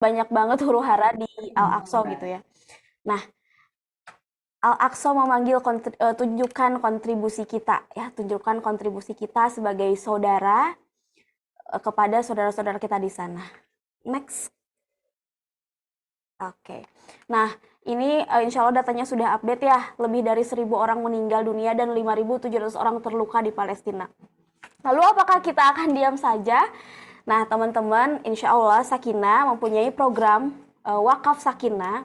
banyak banget huru-hara di Al-Aqsa gitu ya. Nah, Al-Aqsa memanggil tunjukkan kontribusi kita ya, tunjukkan kontribusi kita sebagai saudara kepada saudara-saudara kita di sana. Next. Oke. Nah, ini insya Allah datanya sudah update ya. Lebih dari 1.000 orang meninggal dunia dan 5.700 orang terluka di Palestina. Lalu apakah kita akan diam saja? Nah, teman-teman, insya Allah Sakinah mempunyai program wakaf Sakinah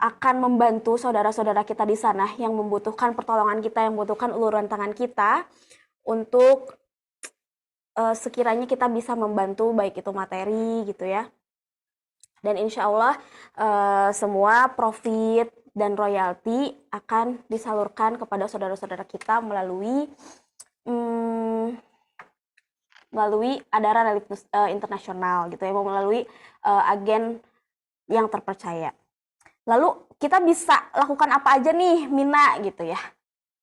akan membantu saudara-saudara kita di sana yang membutuhkan pertolongan kita, yang membutuhkan uluran tangan kita untuk sekiranya kita bisa membantu baik itu materi gitu ya. Dan insya Allah semua profit dan royalti akan disalurkan kepada saudara-saudara kita melalui Adara Relief Internasional gitu ya, melalui agen yang terpercaya. Lalu kita bisa lakukan apa aja nih, Mina gitu ya.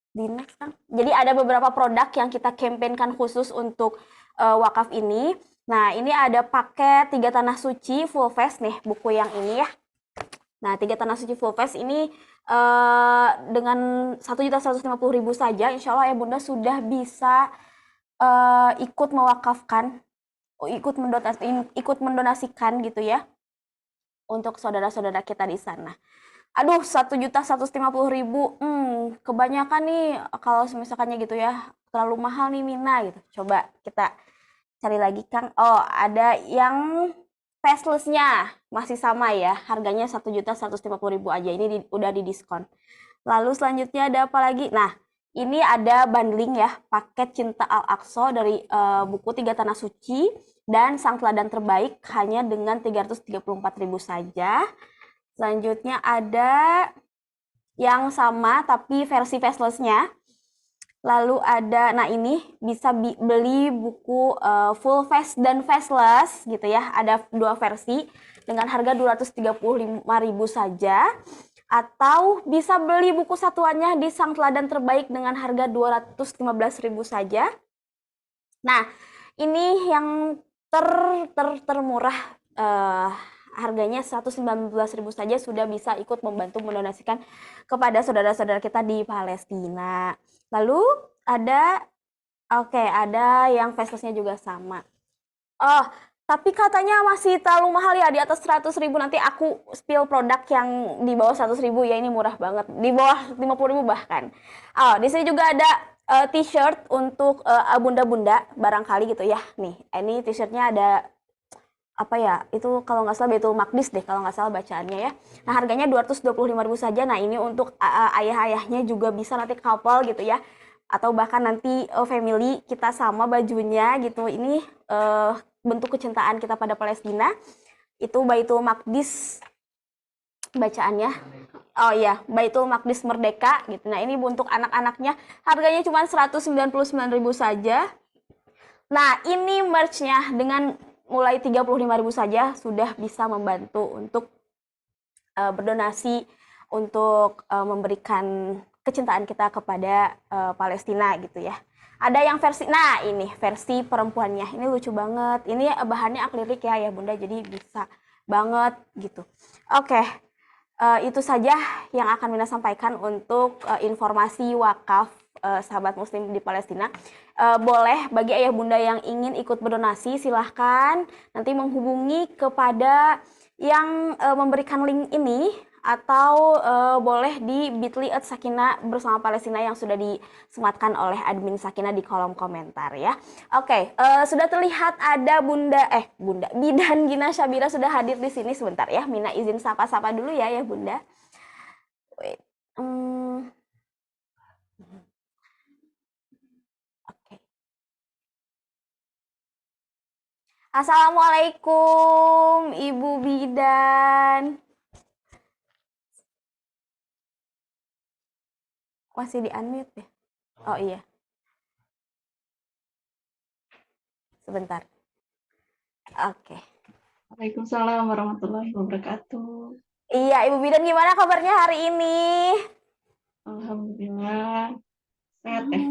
Di next kan. Jadi ada beberapa produk yang kita kampanyekan khusus untuk wakaf ini. Nah, ini ada paket 3 Tanah Suci Full Face nih, buku yang ini ya. Nah, 3 Tanah Suci Full Face ini dengan 1.150.000 saja, insya Allah ya Bunda sudah bisa ikut mewakafkan, ikut mendonasikan gitu ya untuk saudara-saudara kita di sana. Aduh, 1.150.000, kebanyakan nih kalau misalkannya gitu ya, terlalu mahal nih Mina gitu. Coba kita cari lagi Kang. Oh, ada yang faceless-nya masih sama ya, harganya 1.150.000 aja. Ini udah di diskon. Lalu selanjutnya ada apa lagi? Nah, ini ada bundling ya, paket Cinta Al-Aqsa dari buku 3 Tanah Suci dan Sang Teladan Terbaik hanya dengan 334.000 saja. Selanjutnya ada yang sama tapi versi faceless-nya. Lalu ada, nah ini bisa beli buku full face dan faceless gitu ya. Ada 2 versi dengan harga 235.000 saja. Atau bisa beli buku satuannya di Sang Teladan Terbaik dengan harga 215.000 saja. Nah, ini yang termurah harganya 119.000 saja sudah bisa ikut membantu mendonasikan kepada saudara-saudara kita di Palestina. Lalu ada ada yang faceless-nya juga sama. Oh, tapi katanya masih terlalu mahal ya, di atas 100.000. Nanti aku spill produk yang di bawah 100.000 ya, ini murah banget. Di bawah 50.000 bahkan. Oh, di sini juga ada t-shirt untuk bunda-bunda barangkali gitu ya. Nih, ini t-shirtnya ada apa ya, itu kalau nggak salah Baitul Maqdis deh kalau nggak salah bacaannya ya. Nah, harganya 225.000 saja. Nah, ini untuk ayah-ayahnya juga bisa nanti couple gitu ya, atau bahkan nanti family kita sama bajunya gitu. Ini bentuk kecintaan kita pada Palestina. Itu Baitul Maqdis bacaannya. Oh iya, Baitul Maqdis Merdeka gitu. Nah, ini untuk anak-anaknya harganya cuma 199.000 saja. Nah, ini merch-nya dengan mulai 35.000 saja sudah bisa membantu untuk berdonasi untuk memberikan kecintaan kita kepada Palestina gitu ya. Ada yang versi, nah ini versi perempuannya. Ini lucu banget. Ini bahannya akrilik ya Bunda, jadi bisa banget gitu. Oke. Itu saja yang akan Mina sampaikan untuk informasi wakaf sahabat muslim di Palestina. Boleh bagi ayah bunda yang ingin ikut berdonasi silahkan nanti menghubungi kepada yang memberikan link ini, atau boleh di bit.ly/Sakinah bersama Palestina yang sudah disematkan oleh admin Sakinah di kolom komentar ya. Oke, sudah terlihat ada Bunda Bidan Gina Syabira sudah hadir di sini. Sebentar ya, Mina izin sapa-sapa dulu ya Bunda. Wait. Oke. Assalamualaikum Ibu Bidan. Masih di unmute ya? Oh iya. Sebentar. Oke. Waalaikumsalam warahmatullahi wabarakatuh. Iya, Ibu Bidan gimana kabarnya hari ini? Alhamdulillah sehat ya.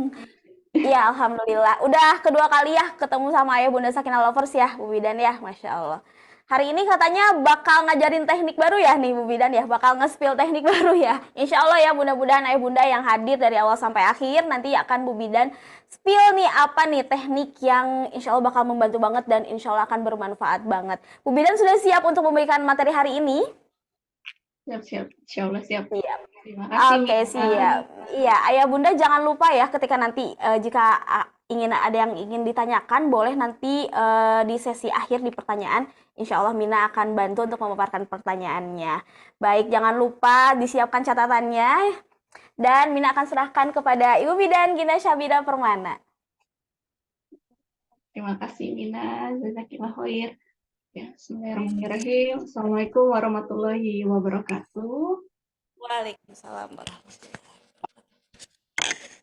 Iya, alhamdulillah. Udah kedua kali ya ketemu sama Ayah Bunda Sakinah Lovers ya, Bu Bidan ya, Masya Allah. Hari ini katanya bakal ngajarin teknik baru ya nih Bu Bidan ya, bakal nge-spill teknik baru ya. Insya Allah ya, mudah-mudahan Ayah Bunda yang hadir dari awal sampai akhir nanti akan Bu Bidan spill nih apa nih teknik yang insya Allah bakal membantu banget dan insya Allah akan bermanfaat banget. Bu Bidan sudah siap untuk memberikan materi hari ini? Siap, siap. Insya Allah siap. Siap. Terima kasih, Oke, Mina. siap. Iya, Ayah Bunda jangan lupa ya ketika nanti jika ingin ada yang ingin ditanyakan, boleh nanti di sesi akhir di pertanyaan. Insya Allah Mina akan bantu untuk memaparkan pertanyaannya. Baik, jangan lupa disiapkan catatannya dan Mina akan serahkan kepada Ibu Bidan Gina Syabida Permana. Terima kasih, Mina. Jazakillah khair. Ya, bismillahirrahmanirrahim. Assalamualaikum warahmatullahi wabarakatuh. Waalaikumsalam warahmatullahi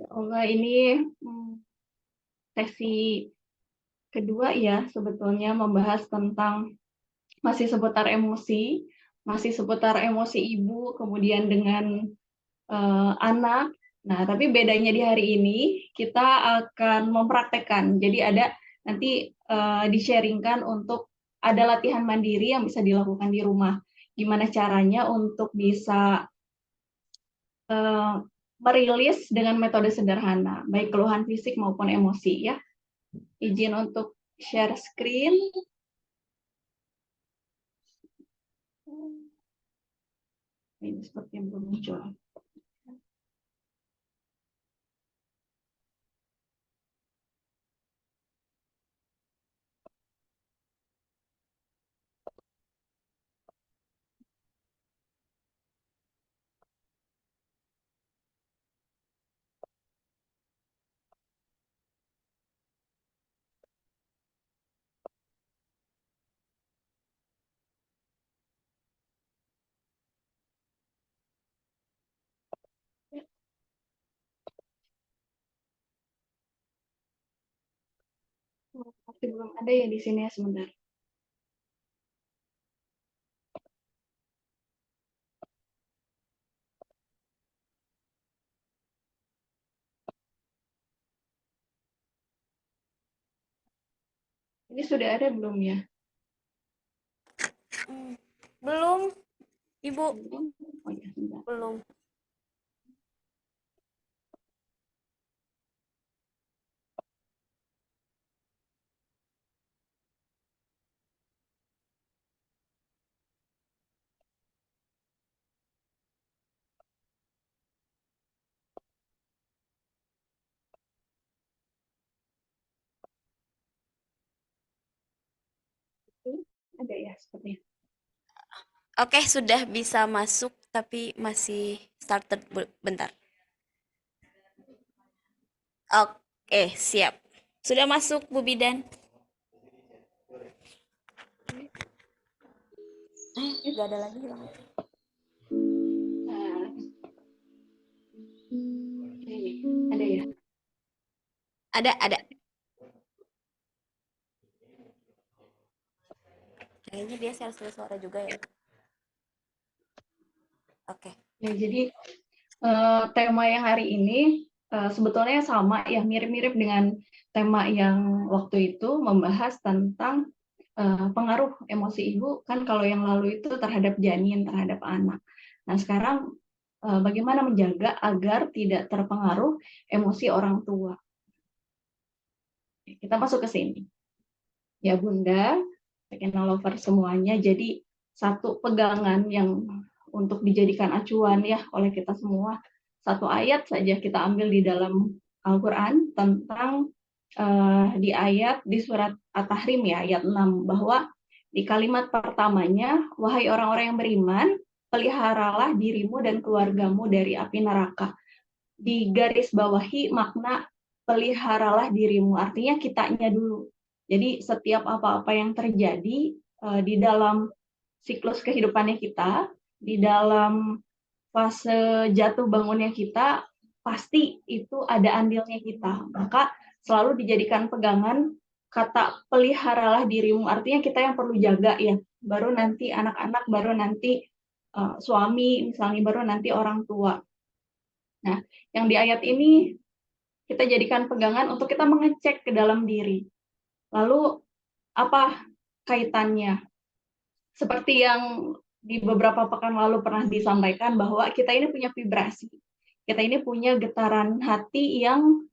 Ya Allah, ini sesi kedua ya, sebetulnya membahas tentang masih seputar emosi, masih seputar emosi ibu, kemudian dengan anak. Nah, tapi bedanya di hari ini kita akan mempraktekkan. Jadi ada nanti di-sharingkan untuk ada latihan mandiri yang bisa dilakukan di rumah. Gimana caranya untuk bisa merilis dengan metode sederhana, baik keluhan fisik maupun emosi ya. Izin untuk share screen. Ini seperti yang belum muncul. Pasti belum ada ya di sini ya, sebentar. Ini sudah ada belum ya? Belum, Ibu. Oh ya, sebentar. Belum. Ada ya sepertinya. Oke, sudah bisa masuk tapi masih started bentar. Oke, siap. Sudah masuk Bu Bidan. Gak ada lagi hilang. Nah, ini ada ya. Ada. Kayaknya dia share suara juga ya. Oke. Ya, jadi tema yang hari ini sebetulnya sama ya, mirip-mirip dengan tema yang waktu itu membahas tentang pengaruh emosi ibu kan kalau yang lalu itu terhadap janin, terhadap anak. Nah, sekarang bagaimana menjaga agar tidak terpengaruh emosi orang tua. Kita masuk ke sini. Ya Bunda, Sakinah lover semuanya, jadi satu pegangan yang untuk dijadikan acuan ya oleh kita semua. Satu ayat saja kita ambil di dalam Al-Quran tentang di ayat di surat At-Tahrim ya, ayat 6, bahwa di kalimat pertamanya, wahai orang-orang yang beriman, peliharalah dirimu dan keluargamu dari api neraka. Di garis bawahi makna peliharalah dirimu, artinya kitanya dulu. Jadi setiap apa-apa yang terjadi di dalam siklus kehidupannya kita, di dalam fase jatuh bangunnya kita, pasti itu ada andilnya kita. Maka selalu dijadikan pegangan kata peliharalah dirimu, artinya kita yang perlu jaga ya. Baru nanti anak-anak, baru nanti suami, misalnya baru nanti orang tua. Nah, yang di ayat ini kita jadikan pegangan untuk kita mengecek ke dalam diri. Lalu apa kaitannya? Seperti yang di beberapa pekan lalu pernah disampaikan bahwa kita ini punya vibrasi. Kita ini punya getaran hati yang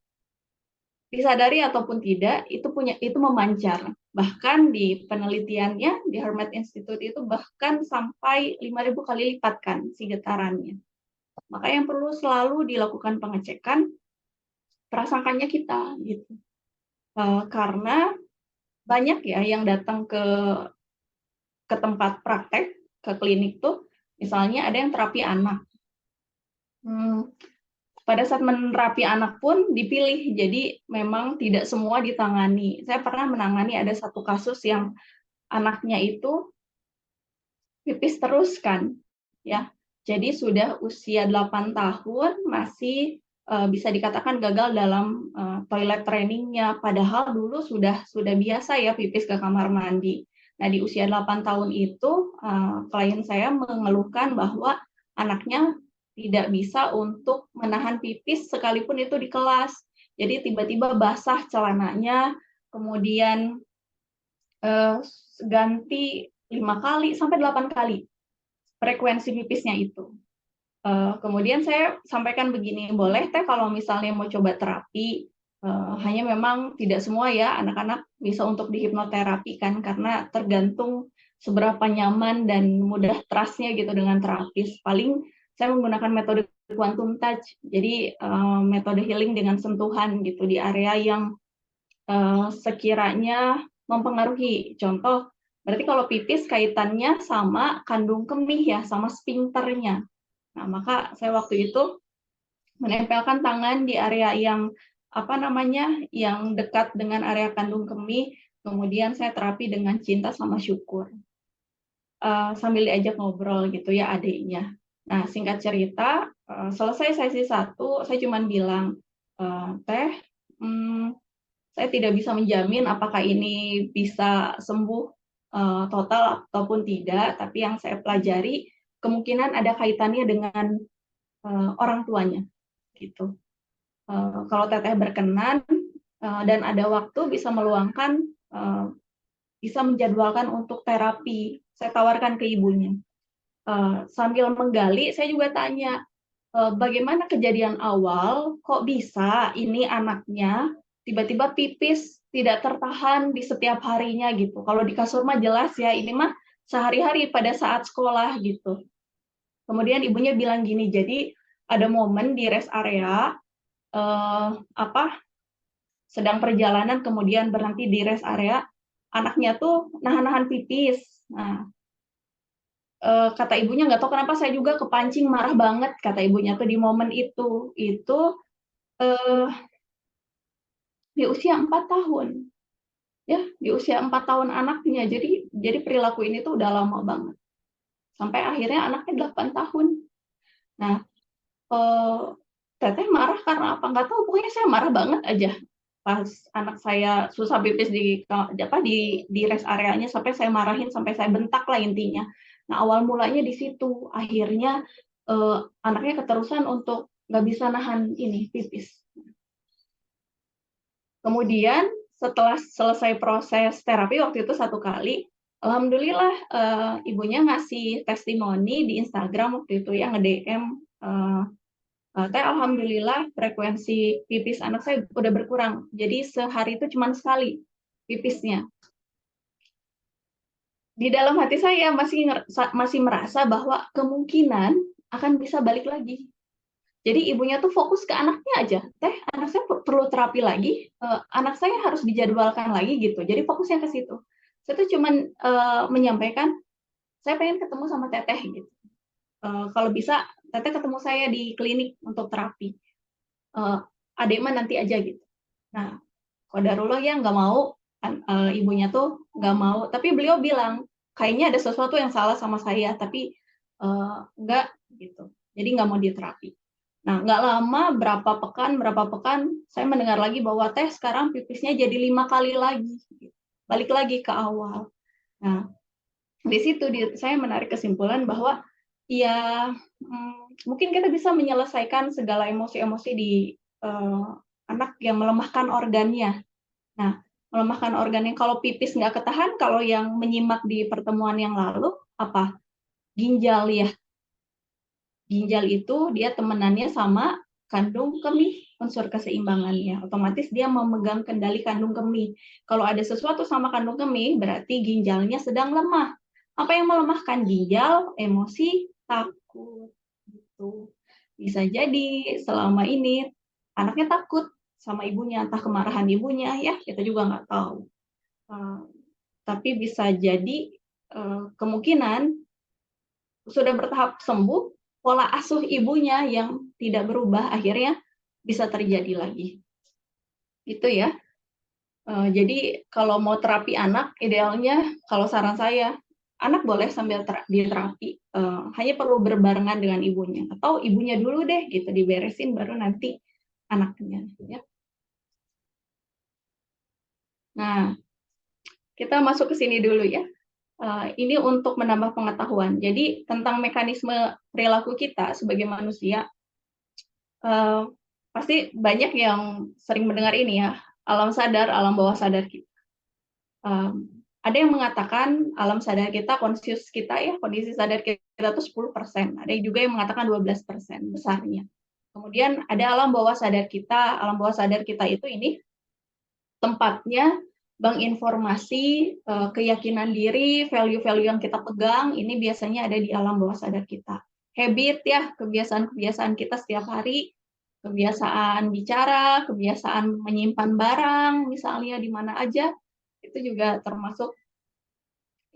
disadari ataupun tidak itu memancar. Bahkan di penelitiannya di Hermet Institute itu bahkan sampai 5.000 kali lipat kan si getarannya. Maka yang perlu selalu dilakukan pengecekan prasangkanya kita gitu. Karena banyak ya yang datang ke tempat praktek, ke klinik tuh, misalnya ada yang terapi anak. Pada saat menerapi anak pun dipilih, jadi memang tidak semua ditangani. Saya pernah menangani ada satu kasus yang anaknya itu pipis terus kan, ya. Jadi sudah usia 8 tahun masih bisa dikatakan gagal dalam toilet trainingnya, padahal dulu sudah biasa ya pipis ke kamar mandi. Nah, di usia 8 tahun itu klien saya mengeluhkan bahwa anaknya tidak bisa untuk menahan pipis sekalipun itu di kelas. Jadi tiba-tiba basah celananya, kemudian ganti 5 kali sampai 8 kali frekuensi pipisnya itu. Kemudian saya sampaikan begini, boleh teh kalau misalnya mau coba terapi, hanya memang tidak semua ya anak-anak bisa untuk dihipnoterapi kan, karena tergantung seberapa nyaman dan mudah trust-nya gitu dengan terapis. Paling saya menggunakan metode quantum touch, jadi metode healing dengan sentuhan gitu di area yang sekiranya mempengaruhi. Contoh, berarti kalau pipis kaitannya sama kandung kemih ya, sama sphinkternya. Nah, maka saya waktu itu menempelkan tangan di area yang yang dekat dengan area kandung kemih, kemudian saya terapi dengan cinta sama syukur. Sambil diajak ngobrol gitu ya adiknya. Nah, singkat cerita, selesai sesi 1, saya cuma bilang, Teh, saya tidak bisa menjamin apakah ini bisa sembuh total ataupun tidak, tapi yang saya pelajari kemungkinan ada kaitannya dengan orang tuanya, gitu. Kalau Teteh berkenan dan ada waktu bisa meluangkan, bisa menjadwalkan untuk terapi. Saya tawarkan ke ibunya. Sambil menggali, saya juga tanya, bagaimana kejadian awal, kok bisa ini anaknya tiba-tiba pipis tidak tertahan di setiap harinya gitu. Kalau di kasur mah jelas ya, ini mah sehari-hari pada saat sekolah gitu. Kemudian ibunya bilang gini, jadi ada momen di rest area, sedang perjalanan kemudian berhenti di rest area, anaknya tuh nahan-nahan pipis. Nah, kata ibunya nggak tahu kenapa saya juga kepancing marah banget, kata ibunya tuh di momen itu di usia 4 tahun. Ya, di usia 4 tahun anaknya. Jadi perilaku ini tuh udah lama banget. Sampai akhirnya anaknya 8 tahun. Nah, Teteh marah karena apa? Nggak tahu, pokoknya saya marah banget aja. Pas anak saya susah pipis di rest areanya sampai saya marahin, sampai saya bentak lah intinya. Nah, awal mulanya di situ. Akhirnya anaknya keterusan untuk nggak bisa nahan ini pipis. Kemudian setelah selesai proses terapi waktu itu 1 kali, alhamdulillah ibunya ngasih testimoni di Instagram waktu itu ya, nge-DM, Teh alhamdulillah frekuensi pipis anak saya udah berkurang. Jadi sehari itu cuma sekali pipisnya. Di dalam hati saya masih merasa bahwa kemungkinan akan bisa balik lagi. Jadi ibunya tuh fokus ke anaknya aja. Teh, anak saya perlu terapi lagi, anak saya harus dijadwalkan lagi gitu. Jadi fokusnya ke situ. Saya tuh cuman menyampaikan, saya pengen ketemu sama Teteh gitu. Kalau bisa Teteh ketemu saya di klinik untuk terapi. Adek mah nanti aja gitu. Nah, qadarullah ya nggak mau, ibunya tuh nggak mau. Tapi beliau bilang, kayaknya ada sesuatu yang salah sama saya, tapi nggak gitu. Jadi nggak mau diterapi. Nah, nggak lama, berapa pekan, saya mendengar lagi bahwa Teh sekarang pipisnya jadi 5 kali lagi. Balik lagi ke awal. Nah, di situ saya menarik kesimpulan bahwa ya mungkin kita bisa menyelesaikan segala emosi-emosi anak yang melemahkan organnya. Nah, melemahkan organnya kalau pipis nggak ketahan, kalau yang menyimak di pertemuan yang lalu, apa? Ginjal ya. Ginjal itu dia temenannya sama kandung kemih, unsur keseimbangannya. Otomatis dia memegang kendali kandung kemih. Kalau ada sesuatu sama kandung kemih, berarti ginjalnya sedang lemah. Apa yang melemahkan ginjal? Emosi, takut. Gitu. Bisa jadi selama ini anaknya takut sama ibunya, entah kemarahan ibunya ya, kita juga nggak tahu. Tapi bisa jadi kemungkinan sudah bertahap sembuh, pola asuh ibunya yang tidak berubah akhirnya bisa terjadi lagi. Itu ya. Jadi kalau mau terapi anak, idealnya kalau saran saya, anak boleh sambil diterapi, hanya perlu berbarengan dengan ibunya. Atau ibunya dulu deh, gitu diberesin, baru nanti anaknya. Ya. Nah, kita masuk ke sini dulu ya. Ini untuk menambah pengetahuan. Jadi tentang mekanisme perilaku kita sebagai manusia, pasti banyak yang sering mendengar ini ya, alam sadar, alam bawah sadar kita. Ada yang mengatakan alam sadar kita, konsius kita ya, kondisi sadar kita itu 10%. Ada juga yang mengatakan 12% besarnya. Kemudian ada alam bawah sadar kita. Alam bawah sadar kita itu ini tempatnya bank informasi, keyakinan diri, value-value yang kita pegang, ini biasanya ada di alam bawah sadar kita. Habit ya, kebiasaan-kebiasaan kita setiap hari, kebiasaan bicara, kebiasaan menyimpan barang, misalnya di mana aja, itu juga termasuk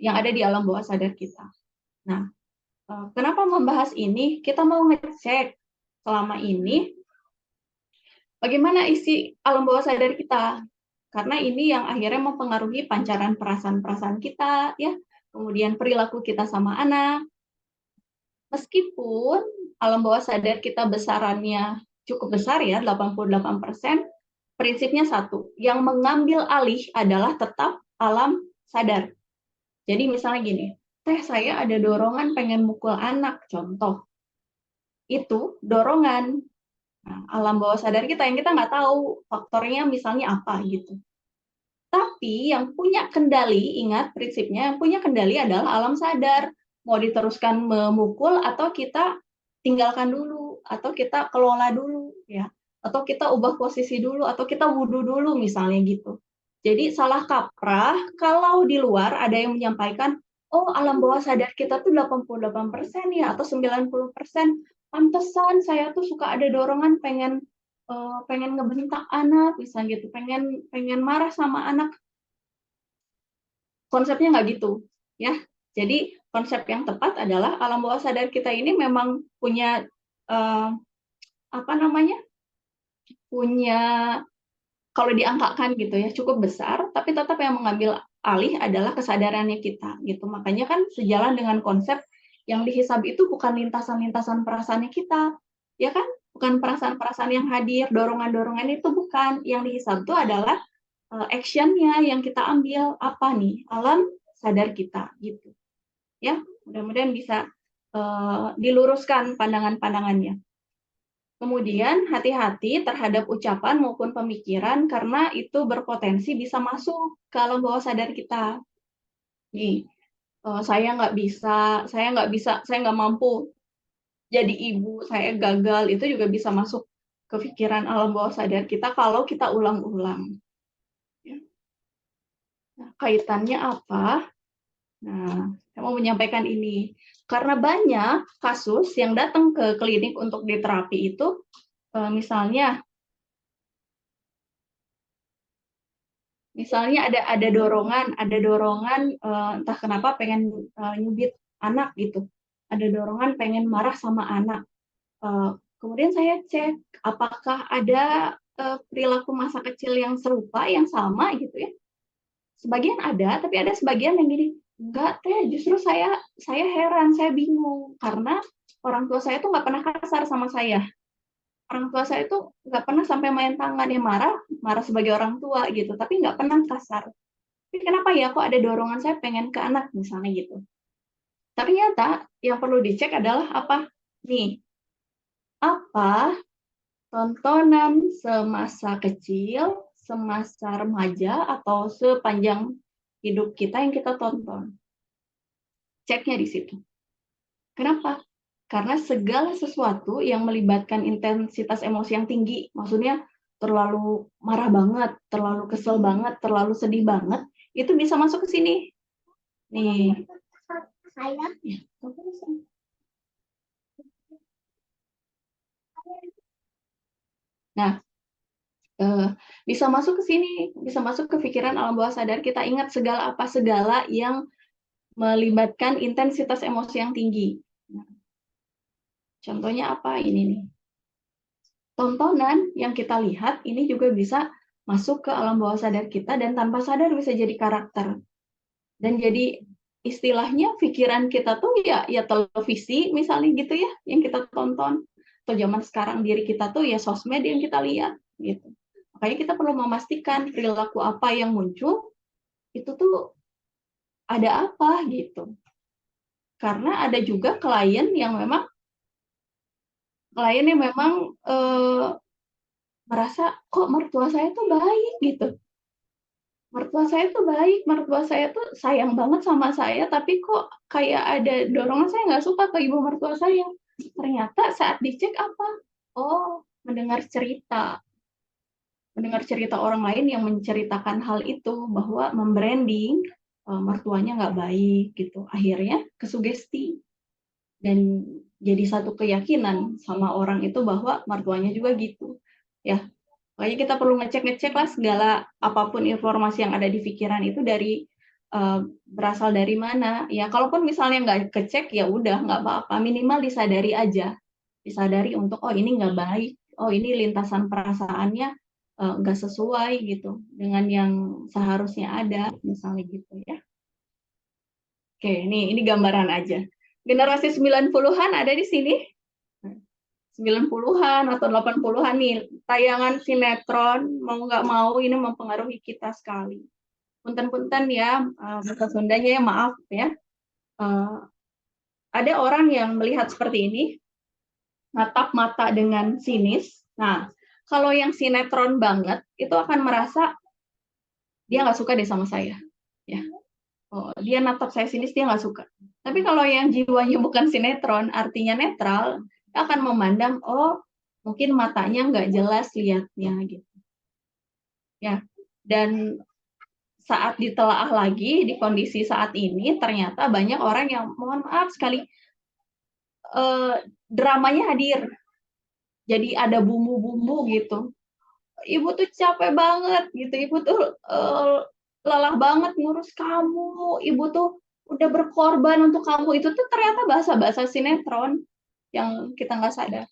yang ada di alam bawah sadar kita. Nah, kenapa membahas ini? Kita mau ngecek selama ini bagaimana isi alam bawah sadar kita. Karena ini yang akhirnya mempengaruhi pancaran perasaan-perasaan kita, ya, kemudian perilaku kita sama anak. Meskipun alam bawah sadar kita besarannya cukup besar ya, 88%, prinsipnya satu, yang mengambil alih adalah tetap alam sadar. Jadi misalnya gini, saya ada dorongan pengen mukul anak, contoh. Itu dorongan. Nah, alam bawah sadar kita yang kita nggak tahu faktornya misalnya apa gitu. Tapi yang punya kendali, ingat prinsipnya, yang punya kendali adalah alam sadar. Mau diteruskan memukul atau kita tinggalkan dulu, atau kita kelola dulu, ya. Atau kita ubah posisi dulu, atau kita wudhu dulu, misalnya gitu. Jadi salah kaprah kalau di luar ada yang menyampaikan, oh alam bawah sadar kita tuh 88% ya, atau 90%. Pantesan saya tuh suka ada dorongan pengen ngebentak anak, misalnya gitu, pengen marah sama anak. Konsepnya nggak gitu, ya. Jadi konsep yang tepat adalah alam bawah sadar kita ini memang punya apa namanya? Punya kalau diangkakan gitu ya cukup besar, tapi tetap yang mengambil alih adalah kesadarannya kita gitu. Makanya kan sejalan dengan konsep yang dihisab itu bukan lintasan-lintasan perasaannya kita, ya kan? Bukan perasaan-perasaan yang hadir, dorongan-dorongan itu bukan. Yang dihisab itu adalah action-nya yang kita ambil apa nih? Alam sadar kita gitu. Ya, mudah-mudahan bisa diluruskan pandangan-pandangannya. Kemudian hati-hati terhadap ucapan maupun pemikiran karena itu berpotensi bisa masuk ke alam bawah sadar kita. Nih, saya nggak mampu jadi ibu, saya gagal, itu juga bisa masuk ke pikiran alam bawah sadar kita kalau kita ulang-ulang. Ya. Nah, kaitannya apa? Nah, saya mau menyampaikan ini. Karena banyak kasus yang datang ke klinik untuk diterapi itu, misalnya ada dorongan entah kenapa pengen nyubit anak gitu, ada dorongan pengen marah sama anak. Kemudian saya cek apakah ada perilaku masa kecil yang serupa, yang sama gitu ya. Sebagian ada, tapi ada sebagian yang gini, enggak teh, justru saya heran, saya bingung karena orang tua saya tuh nggak pernah kasar sama saya. Orang tua saya tuh nggak pernah sampai main tangan, ya marah sebagai orang tua gitu, tapi nggak pernah kasar. Tapi kenapa ya kok ada dorongan saya pengen ke anak misalnya gitu. Tapi ternyata yang perlu dicek adalah apa nih? Apa tontonan semasa kecil, semasa remaja, atau sepanjang hidup kita yang kita tonton. Ceknya di situ. Kenapa? Karena segala sesuatu yang melibatkan intensitas emosi yang tinggi, maksudnya terlalu marah banget, terlalu kesel banget, terlalu sedih banget, itu bisa masuk ke sini. Nih. Saya. Nah, bisa masuk ke sini, bisa masuk ke pikiran alam bawah sadar kita. Ingat segala yang melibatkan intensitas emosi yang tinggi. Nah, contohnya apa ini nih? Tontonan yang kita lihat ini juga bisa masuk ke alam bawah sadar kita dan tanpa sadar bisa jadi karakter. Dan jadi istilahnya pikiran kita tuh ya televisi misalnya gitu ya yang kita tonton. Atau zaman sekarang diri kita tuh ya sosmed yang kita lihat gitu. Makanya kita perlu memastikan perilaku apa yang muncul itu tuh ada apa gitu. Karena ada juga klien yang memang merasa kok mertua saya tuh baik gitu. Mertua saya tuh baik, mertua saya tuh sayang banget sama saya, tapi kok kayak ada dorongan saya nggak suka ke ibu mertua saya. Ternyata saat dicek apa? Oh, mendengar cerita. Mendengar cerita orang lain yang menceritakan hal itu, bahwa membranding mertuanya nggak baik gitu. Akhirnya kesugesti. Dan jadi satu keyakinan sama orang itu bahwa mertuanya juga gitu. Ya, makanya kita perlu ngecek lah segala apapun informasi yang ada di pikiran itu dari berasal dari mana. Ya, kalaupun misalnya nggak kecek ya udah nggak apa-apa. Minimal disadari aja, disadari untuk oh ini nggak baik, oh ini lintasan perasaannya nggak sesuai gitu dengan yang seharusnya ada, misalnya gitu ya. Oke, ini gambaran aja. Generasi 90-an ada di sini. 90-an atau 80-an nih, tayangan sinetron mau nggak mau ini mempengaruhi kita sekali. Punten-punten ya, bahasa Sundanya ya maaf ya. Ada orang yang melihat seperti ini, natap mata dengan sinis. Nah, kalau yang sinetron banget, itu akan merasa dia nggak suka deh sama saya. Ya. Oh, dia natap saya sinis, dia nggak suka. Tapi kalau yang jiwanya bukan sinetron, artinya netral, dia akan memandang, oh mungkin matanya nggak jelas lihatnya gitu. Ya, dan saat ditelaah lagi di kondisi saat ini, ternyata banyak orang yang mohon maaf sekali dramanya hadir. Jadi ada bumbu-bumbu gitu. Ibu tuh capek banget gitu, ibu tuh lelah banget ngurus kamu, ibu tuh udah berkorban untuk kamu. Itu tuh ternyata bahasa-bahasa sinetron yang kita nggak sadar.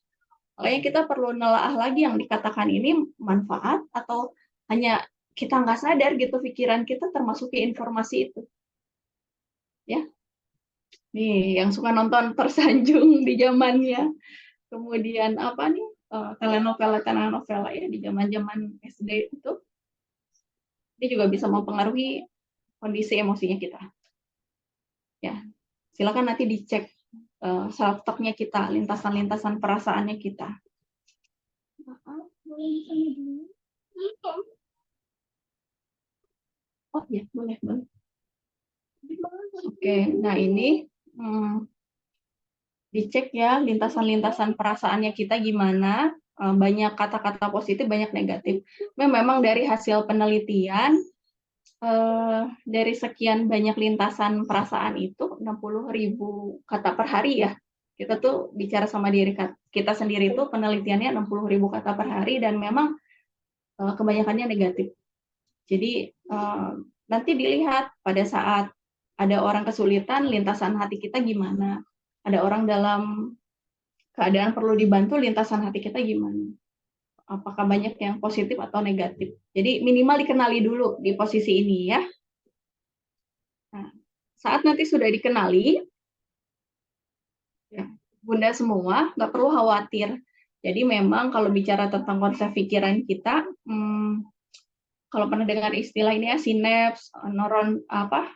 Makanya kita perlu nelaah lagi yang dikatakan ini manfaat atau hanya kita nggak sadar gitu pikiran kita termasuk informasi itu. Ya, nih yang suka nonton Tersanjung di zamannya, kemudian apa nih telenovela ya di zaman-zaman SD itu, ini juga bisa mempengaruhi kondisi emosinya kita. Ya, silakan nanti dicek self talk-nya kita, lintasan-lintasan perasaannya kita. Oh ya, boleh. Oke, nah ini dicek ya lintasan-lintasan perasaannya kita gimana. Banyak kata-kata positif, banyak negatif. Memang dari hasil penelitian, dari sekian banyak lintasan perasaan itu 60.000 kata per hari ya. Kita tuh bicara sama diri kita sendiri tuh penelitiannya 60.000 kata per hari dan memang kebanyakannya negatif. Jadi nanti dilihat pada saat ada orang kesulitan, lintasan hati kita gimana. Ada orang dalam keadaan perlu dibantu, lintasan hati kita gimana. Apakah banyak yang positif atau negatif. Jadi minimal dikenali dulu di posisi ini ya. Nah, saat nanti sudah dikenali, ya, Bunda semua nggak perlu khawatir. Jadi memang kalau bicara tentang konsep pikiran kita, kalau pernah dengar istilah ini ya sinaps,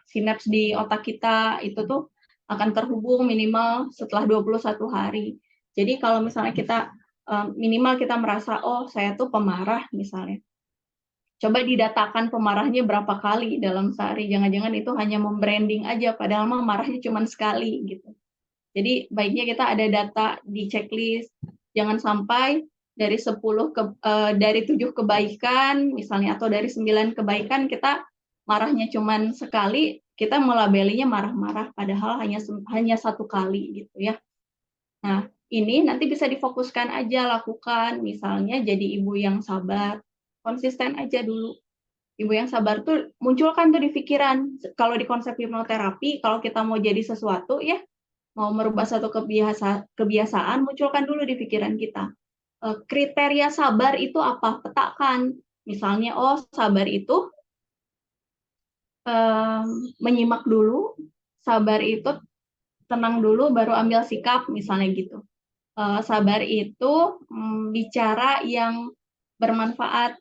sinaps di otak kita itu tuh akan terhubung minimal setelah 21 hari. Jadi kalau misalnya kita minimal kita merasa, oh saya tuh pemarah misalnya. Coba didatakan pemarahnya berapa kali dalam sehari. Jangan-jangan itu hanya membranding aja, padahal mah marahnya cuma sekali gitu. Jadi baiknya kita ada data di checklist. Jangan sampai dari 7 kebaikan misalnya atau dari 9 kebaikan kita marahnya cuma sekali, kita melabelinya marah-marah padahal hanya 1 kali gitu ya. Nah, ini nanti bisa difokuskan aja, lakukan misalnya jadi ibu yang sabar, konsisten aja dulu. Ibu yang sabar tuh munculkan tuh di pikiran. Kalau di konsep hipnoterapi, kalau kita mau jadi sesuatu ya, mau merubah satu kebiasaan, munculkan dulu di pikiran kita. Kriteria sabar itu apa? Petakan. Misalnya, oh sabar itu menyimak dulu, sabar itu tenang dulu, baru ambil sikap, misalnya gitu. Sabar itu bicara yang bermanfaat,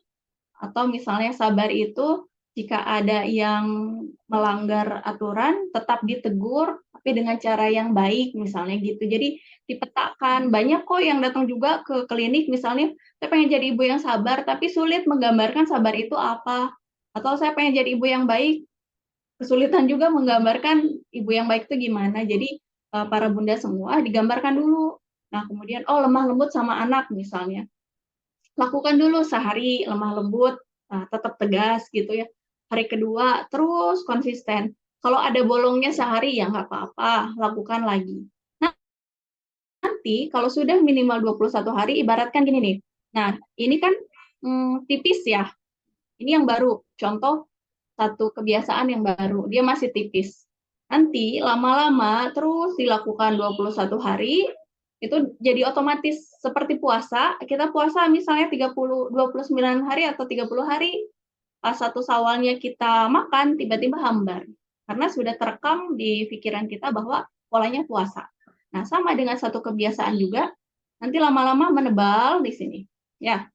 atau misalnya sabar itu jika ada yang melanggar aturan tetap ditegur tapi dengan cara yang baik misalnya gitu. Jadi dipetakan. Banyak kok yang datang juga ke klinik misalnya, saya pengen jadi ibu yang sabar tapi sulit menggambarkan sabar itu apa. Atau saya pengen jadi ibu yang baik, kesulitan juga menggambarkan ibu yang baik itu gimana. Jadi para bunda semua digambarkan dulu. Nah, kemudian oh lemah lembut sama anak misalnya. Lakukan dulu sehari lemah lembut, tetap tegas gitu ya. Hari kedua terus konsisten. Kalau ada bolongnya sehari ya nggak apa-apa, lakukan lagi. Nah, nanti kalau sudah minimal 21 hari, ibaratkan gini nih. Nah, ini kan tipis ya. Ini yang baru, contoh satu kebiasaan yang baru, dia masih tipis. Nanti lama-lama terus dilakukan 21 hari, itu jadi otomatis seperti puasa. Kita puasa misalnya 29 hari atau 30 hari, pas 1 Syawalnya kita makan, tiba-tiba hambar. Karena sudah terekam di pikiran kita bahwa polanya puasa. Nah, sama dengan satu kebiasaan juga, nanti lama-lama menebal di sini. Ya,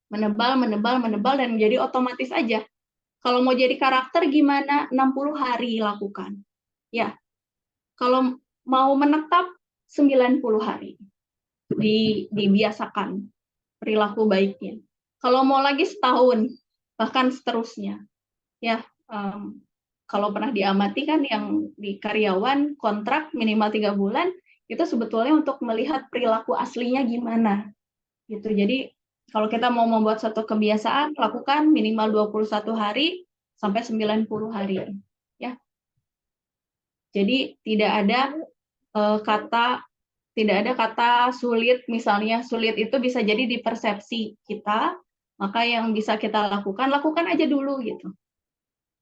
menebal, menebal, menebal, dan menjadi otomatis aja. Kalau mau jadi karakter gimana? 60 hari lakukan. Ya, kalau mau menetap 90 hari. Dibiasakan perilaku baiknya. Kalau mau lagi setahun, bahkan seterusnya. Ya, kalau pernah diamati kan yang di karyawan kontrak minimal 3 bulan, itu sebetulnya untuk melihat perilaku aslinya gimana. Gitu. Jadi kalau kita mau membuat satu kebiasaan, lakukan minimal 21 hari sampai 90 hari. Ya. Jadi tidak ada kata sulit, misalnya sulit itu bisa jadi di persepsi kita, maka yang bisa kita lakukan aja dulu gitu.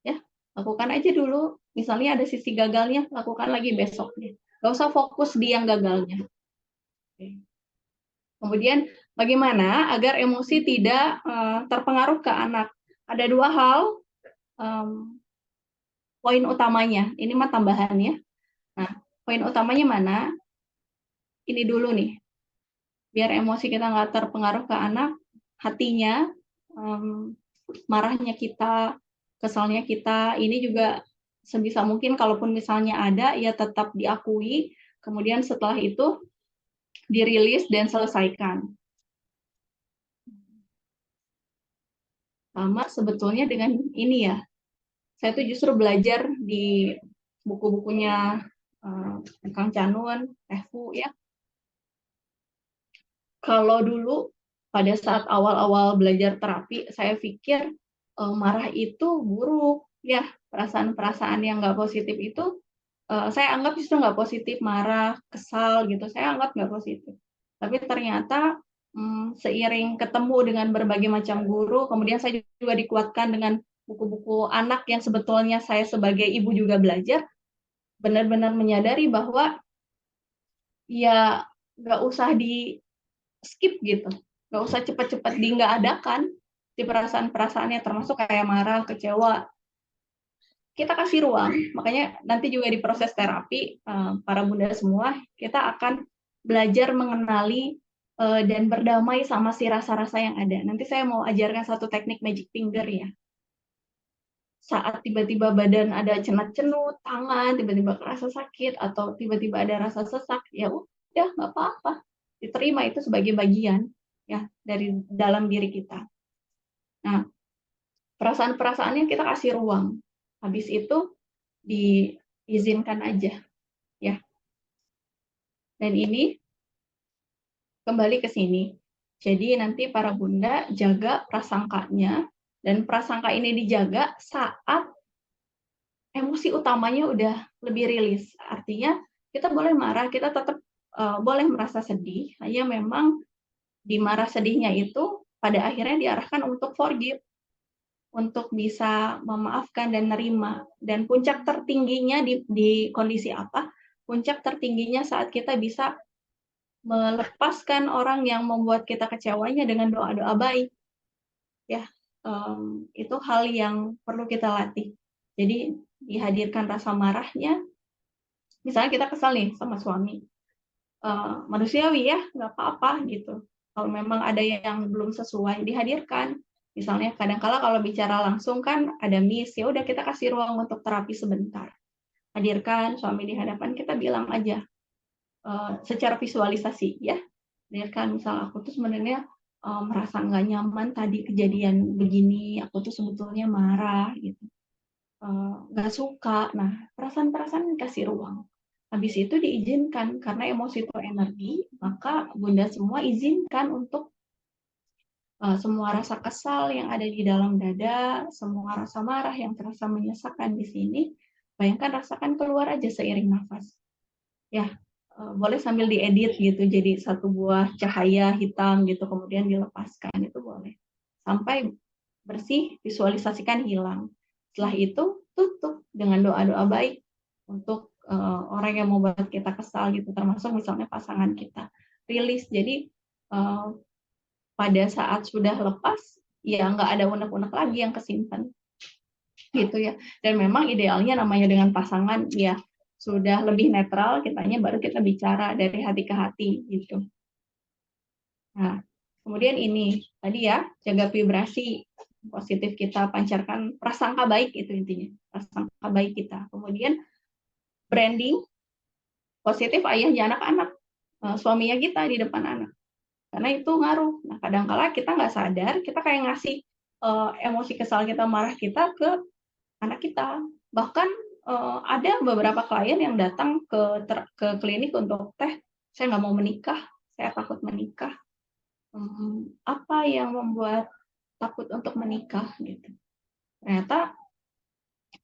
Ya, lakukan aja dulu. Misalnya ada sisi gagalnya, lakukan lagi besoknya. Gak usah fokus di yang gagalnya. Oke. Kemudian bagaimana agar emosi tidak terpengaruh ke anak? Ada 2 hal poin utamanya. Ini mah tambahannya. Nah, poin utamanya mana? Ini dulu nih. Biar emosi kita nggak terpengaruh ke anak, hatinya, marahnya kita, kesalnya kita, ini juga sebisa mungkin kalaupun misalnya ada, ya tetap diakui, kemudian setelah itu dirilis dan selesaikan. Sama sebetulnya dengan ini ya, saya tuh justru belajar di buku-bukunya Kang Canun, Teh Fu ya. Kalau dulu pada saat awal-awal belajar terapi, saya pikir marah itu buruk, ya perasaan-perasaan yang nggak positif itu saya anggap justru nggak positif, marah, kesal gitu, saya anggap nggak positif. Tapi ternyata seiring ketemu dengan berbagai macam guru, kemudian saya juga dikuatkan dengan buku-buku anak yang sebetulnya saya sebagai ibu juga belajar, benar-benar menyadari bahwa ya nggak usah di skip gitu, nggak usah cepat-cepat di nggak adakan di perasaan-perasaannya, termasuk kayak marah, kecewa, kita kasih ruang. Makanya nanti juga di proses terapi para bunda semua kita akan belajar mengenali dan berdamai sama si rasa-rasa yang ada. Nanti saya mau ajarkan satu teknik magic finger ya. Saat tiba-tiba badan ada cenut-cenut, tangan tiba-tiba kerasa sakit, atau tiba-tiba ada rasa sesak, ya udah nggak apa-apa. diterima itu sebagai bagian ya dari dalam diri kita. Nah, perasaan-perasaannya kita kasih ruang. Habis itu diizinkan aja ya. Dan ini kembali ke sini. Jadi nanti para bunda jaga prasangkanya, dan prasangka ini dijaga saat emosi utamanya udah lebih rilis. Artinya kita boleh marah, kita tetap boleh merasa sedih, hanya memang di marah sedihnya itu pada akhirnya diarahkan untuk forgive, untuk bisa memaafkan dan nerima. Dan puncak tertingginya di kondisi apa? Puncak tertingginya saat kita bisa melepaskan orang yang membuat kita kecewanya dengan doa-doa baik. Ya, itu hal yang perlu kita latih. Jadi dihadirkan rasa marahnya. Misalnya kita kesal nih sama suami, manusiawi ya, nggak apa-apa gitu. Kalau memang ada yang belum sesuai, dihadirkan. Misalnya kadang-kala kalau bicara langsung kan ada miss, ya udah kita kasih ruang untuk terapi sebentar. Hadirkan suami di hadapan, kita bilang aja secara visualisasi ya. Hadirkan, misal aku tuh sebenarnya merasa nggak nyaman tadi kejadian begini, aku tuh sebetulnya marah gitu, nggak suka. Nah, perasaan-perasaan dikasih ruang. Habis itu diizinkan, karena emosi itu energi, maka bunda semua izinkan untuk semua rasa kesal yang ada di dalam dada, semua rasa marah yang terasa menyesakan di sini, bayangkan rasakan keluar aja seiring nafas. Ya, boleh sambil diedit gitu, jadi satu buah cahaya hitam gitu, kemudian dilepaskan, itu boleh. Sampai bersih, visualisasikan hilang. Setelah itu, tutup dengan doa-doa baik untuk orang yang mau buat kita kesal gitu, termasuk misalnya pasangan kita. Rilis, jadi pada saat sudah lepas, ya nggak ada unek-unek lagi yang kesimpan. Gitu ya. Dan memang idealnya namanya dengan pasangan, ya sudah lebih netral, kitanya baru kita bicara dari hati ke hati gitu. Nah, kemudian ini tadi ya, jaga vibrasi positif kita, pancarkan prasangka baik, itu intinya, prasangka baik kita. Kemudian branding positif ayahnya anak-anak, suaminya kita di depan anak, karena itu ngaruh. Nah, kadang-kala kita nggak sadar, kita kayak ngasih emosi kesal kita, marah kita ke anak kita. Bahkan ada beberapa klien yang datang ke klinik untuk, teh, saya nggak mau menikah, saya takut menikah. Apa yang membuat takut untuk menikah gitu? Ternyata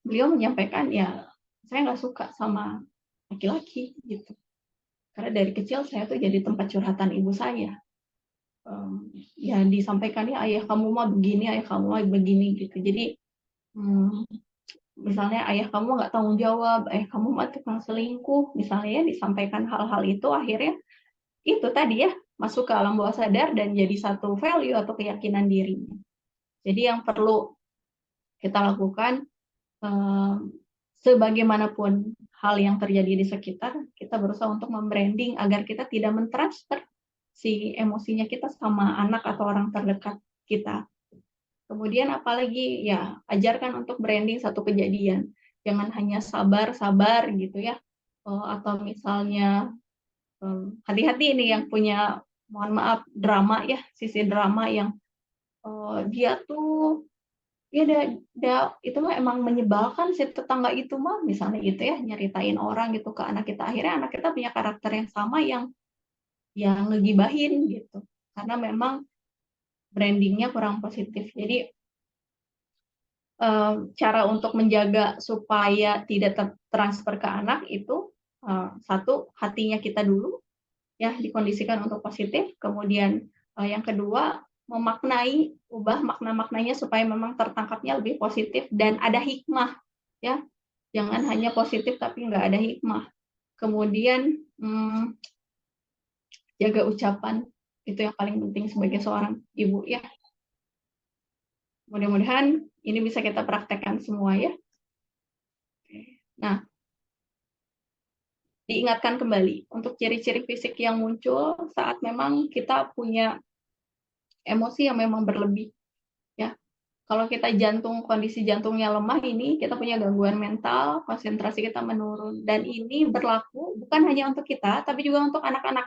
beliau menyampaikan, ya saya nggak suka sama laki-laki gitu. Karena dari kecil saya tuh jadi tempat curhatan ibu saya. Ya disampaikan, ya ayah kamu mah begini, ayah kamu mah begini gitu. Jadi misalnya ayah kamu nggak tanggung jawab, ayah kamu mah tukang selingkuh, misalnya ya, disampaikan hal-hal itu, akhirnya itu tadi ya, masuk ke alam bawah sadar dan jadi satu value atau keyakinan dirinya. Jadi yang perlu kita lakukan, sebagaimanapun hal yang terjadi di sekitar, kita berusaha untuk membranding agar kita tidak mentransfer si emosinya kita sama anak atau orang terdekat kita. Kemudian apalagi, ya ajarkan untuk branding satu kejadian. Jangan hanya sabar-sabar gitu ya. Atau misalnya hati-hati ini yang punya, mohon maaf, drama ya, sisi drama yang dia tuh ya itu mah emang menyebalkan, si tetangga itu mah misalnya gitu ya, nyeritain orang gitu ke anak kita, akhirnya anak kita punya karakter yang sama, yang ngegibahin gitu, karena memang brandingnya kurang positif. Jadi cara untuk menjaga supaya tidak transfer ke anak itu, satu, hatinya kita dulu ya dikondisikan untuk positif. Kemudian yang kedua, memaknai, ubah makna-maknanya supaya memang tertangkapnya lebih positif dan ada hikmah ya, jangan hanya positif tapi nggak ada hikmah. Kemudian jaga ucapan, itu yang paling penting sebagai seorang ibu ya. Mudah-mudahan ini bisa kita praktekkan semua ya. Nah, diingatkan kembali untuk ciri-ciri fisik yang muncul saat memang kita punya emosi yang memang berlebih ya. Kalau kita kondisi jantungnya lemah, ini kita punya gangguan mental, konsentrasi kita menurun, dan ini berlaku bukan hanya untuk kita tapi juga untuk anak-anak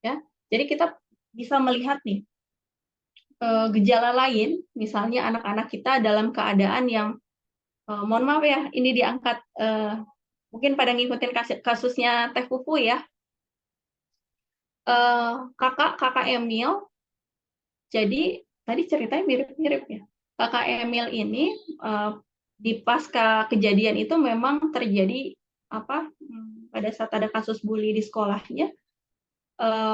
ya. Jadi kita bisa melihat nih gejala lain, misalnya anak-anak kita dalam keadaan yang mohon maaf ya, ini diangkat mungkin pada ngikutin kasusnya Teh Fufu ya. Kakak Emil, jadi tadi ceritanya mirip-mirip ya. Kakak Emil ini di pasca kejadian itu memang terjadi pada saat ada kasus bully di sekolahnya,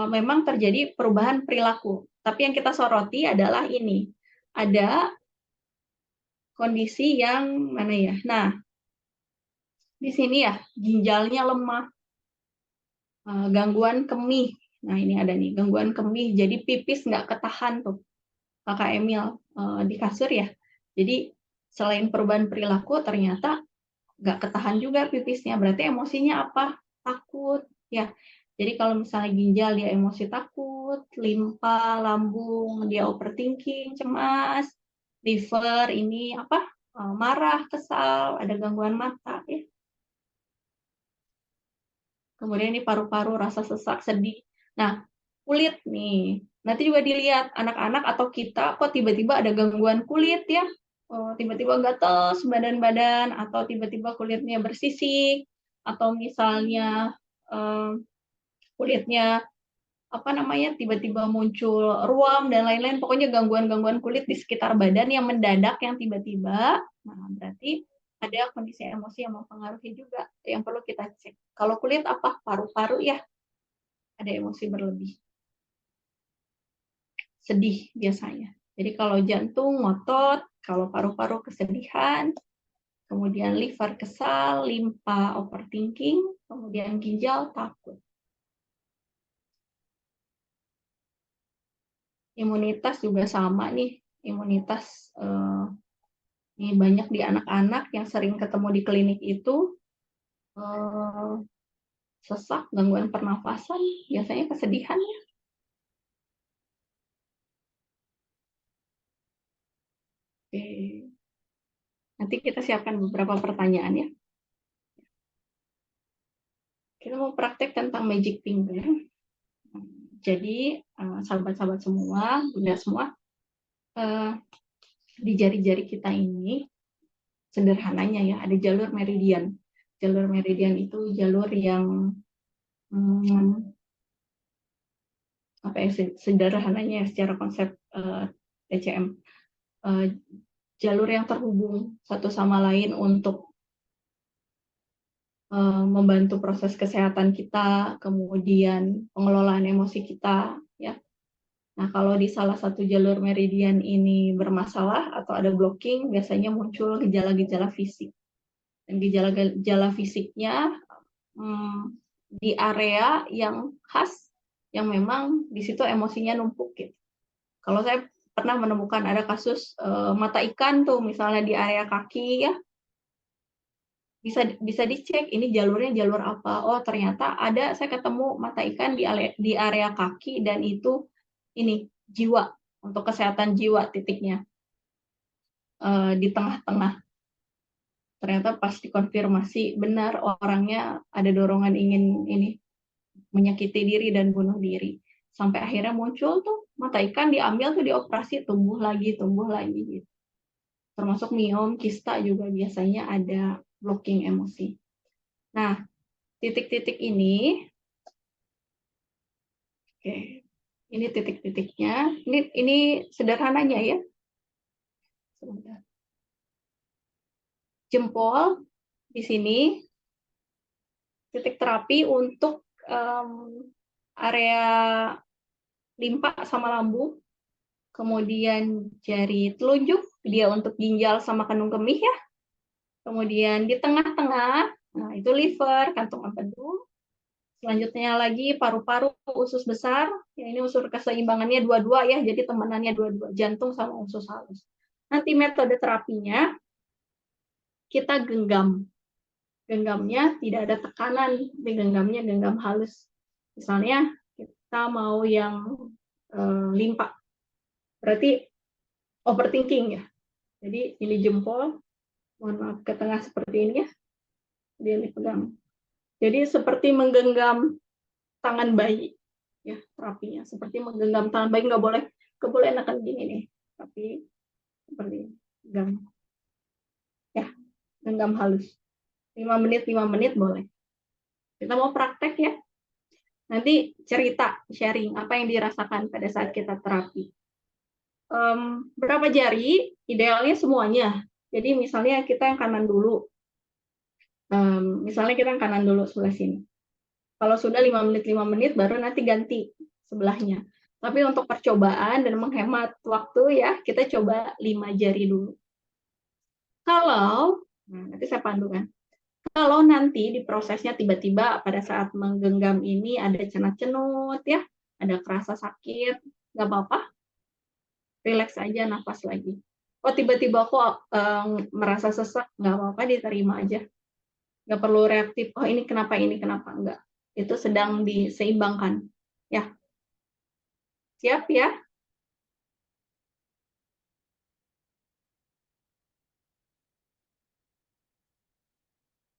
memang terjadi perubahan perilaku. Tapi yang kita soroti adalah ini, ada kondisi yang mana ya? Nah, di sini ya, ginjalnya lemah, gangguan kemih. Nah, ini ada nih, gangguan kemih. Jadi pipis nggak ketahan tuh, Kakak Emil di kasur ya. Jadi selain perubahan perilaku, ternyata nggak ketahan juga pipisnya. Berarti emosinya apa? Takut. Ya. Jadi kalau misalnya ginjal dia emosi takut, limpa, lambung dia overthinking, cemas, liver ini marah, kesal, ada gangguan mata ya. Kemudian ini paru-paru, rasa sesak, sedih. Nah, kulit nih. Nanti juga dilihat anak-anak atau kita kok tiba-tiba ada gangguan kulit ya. Tiba-tiba gatel badan-badan atau tiba-tiba kulitnya bersisik atau misalnya kulitnya tiba-tiba muncul ruam dan lain-lain, pokoknya gangguan-gangguan kulit di sekitar badan yang mendadak yang tiba-tiba. Nah, berarti ada kondisi emosi yang mempengaruhi juga yang perlu kita cek. Kalau kulit apa? Paru-paru ya, ada emosi berlebih. Sedih biasanya. Jadi kalau jantung ngotot, kalau paru-paru kesedihan, kemudian liver kesal, limpa overthinking, kemudian ginjal takut. Imunitas juga sama nih, imunitas ini banyak di anak-anak yang sering ketemu di klinik itu sesak, gangguan pernafasan, biasanya kesedihan ya. Oke. Nanti kita siapkan beberapa pertanyaan ya. Kita mau praktek tentang magic finger. Jadi sahabat-sahabat semua, bunda semua, di jari-jari kita ini sederhananya ya ada jalur meridian. Jalur meridian itu jalur yang sederhananya secara konsep TCM, jalur yang terhubung satu sama lain untuk membantu proses kesehatan kita, kemudian pengelolaan emosi kita ya. Nah, kalau di salah satu jalur meridian ini bermasalah atau ada blocking, biasanya muncul gejala-gejala fisik. Dan gejala-gejala fisiknya di area yang khas, yang memang di situ emosinya numpuk gitu. Kalau saya pernah menemukan ada kasus mata ikan tuh, misalnya di area kaki ya, bisa dicek ini jalurnya jalur apa. Oh, ternyata ada, saya ketemu mata ikan di area kaki dan itu ini jiwa, untuk kesehatan jiwa titiknya di tengah-tengah. Ternyata pas dikonfirmasi benar orangnya ada dorongan ingin ini menyakiti diri dan bunuh diri. Sampai akhirnya muncul tuh mata ikan diambil tuh dioperasi tumbuh lagi gitu. Termasuk miom, kista juga biasanya ada blocking emosi. Nah, titik-titik ini, oke, ini titik-titiknya. Ini sederhananya ya. Sebentar. Jempol di sini titik terapi untuk area limpa sama lambung. Kemudian jari telunjuk dia untuk ginjal sama kandung kemih ya. Kemudian di tengah-tengah, nah itu liver, kantung empedu. Selanjutnya lagi paru-paru, usus besar. Ya, ini unsur keseimbangannya dua-dua ya, jadi temanannya dua-dua, jantung sama usus halus. Nanti metode terapinya kita genggam. Genggamnya tidak ada tekanan, tapi genggamnya genggam halus. Misalnya kita mau yang limpa, berarti overthinking ya. Jadi ini jempol, mohon maaf ke tengah seperti ini ya, dia dipegang. Jadi seperti menggenggam tangan bayi. ya terapinya. Seperti menggenggam tangan bayi, nggak boleh enakan gini nih, tapi seperti genggam, ya genggam halus. 5 menit boleh. Kita mau praktek ya. Nanti cerita, sharing apa yang dirasakan pada saat kita terapi. Berapa jari? Idealnya semuanya. Jadi misalnya kita yang kanan dulu. Misalnya kita yang kanan dulu sebelah sini. Kalau sudah 5 menit baru nanti ganti sebelahnya. Tapi untuk percobaan dan menghemat waktu ya, kita coba 5 jari dulu. Kalau, nanti saya pandu kan. Kalau nanti di prosesnya tiba-tiba pada saat menggenggam ini ada cenut-cenut ya, ada kerasa sakit, nggak apa-apa, relax aja, nafas lagi. Oh tiba-tiba kok merasa sesak, nggak apa-apa, diterima aja. Nggak perlu reaktif, oh ini kenapa, enggak. Itu sedang diseimbangkan. Ya, siap ya?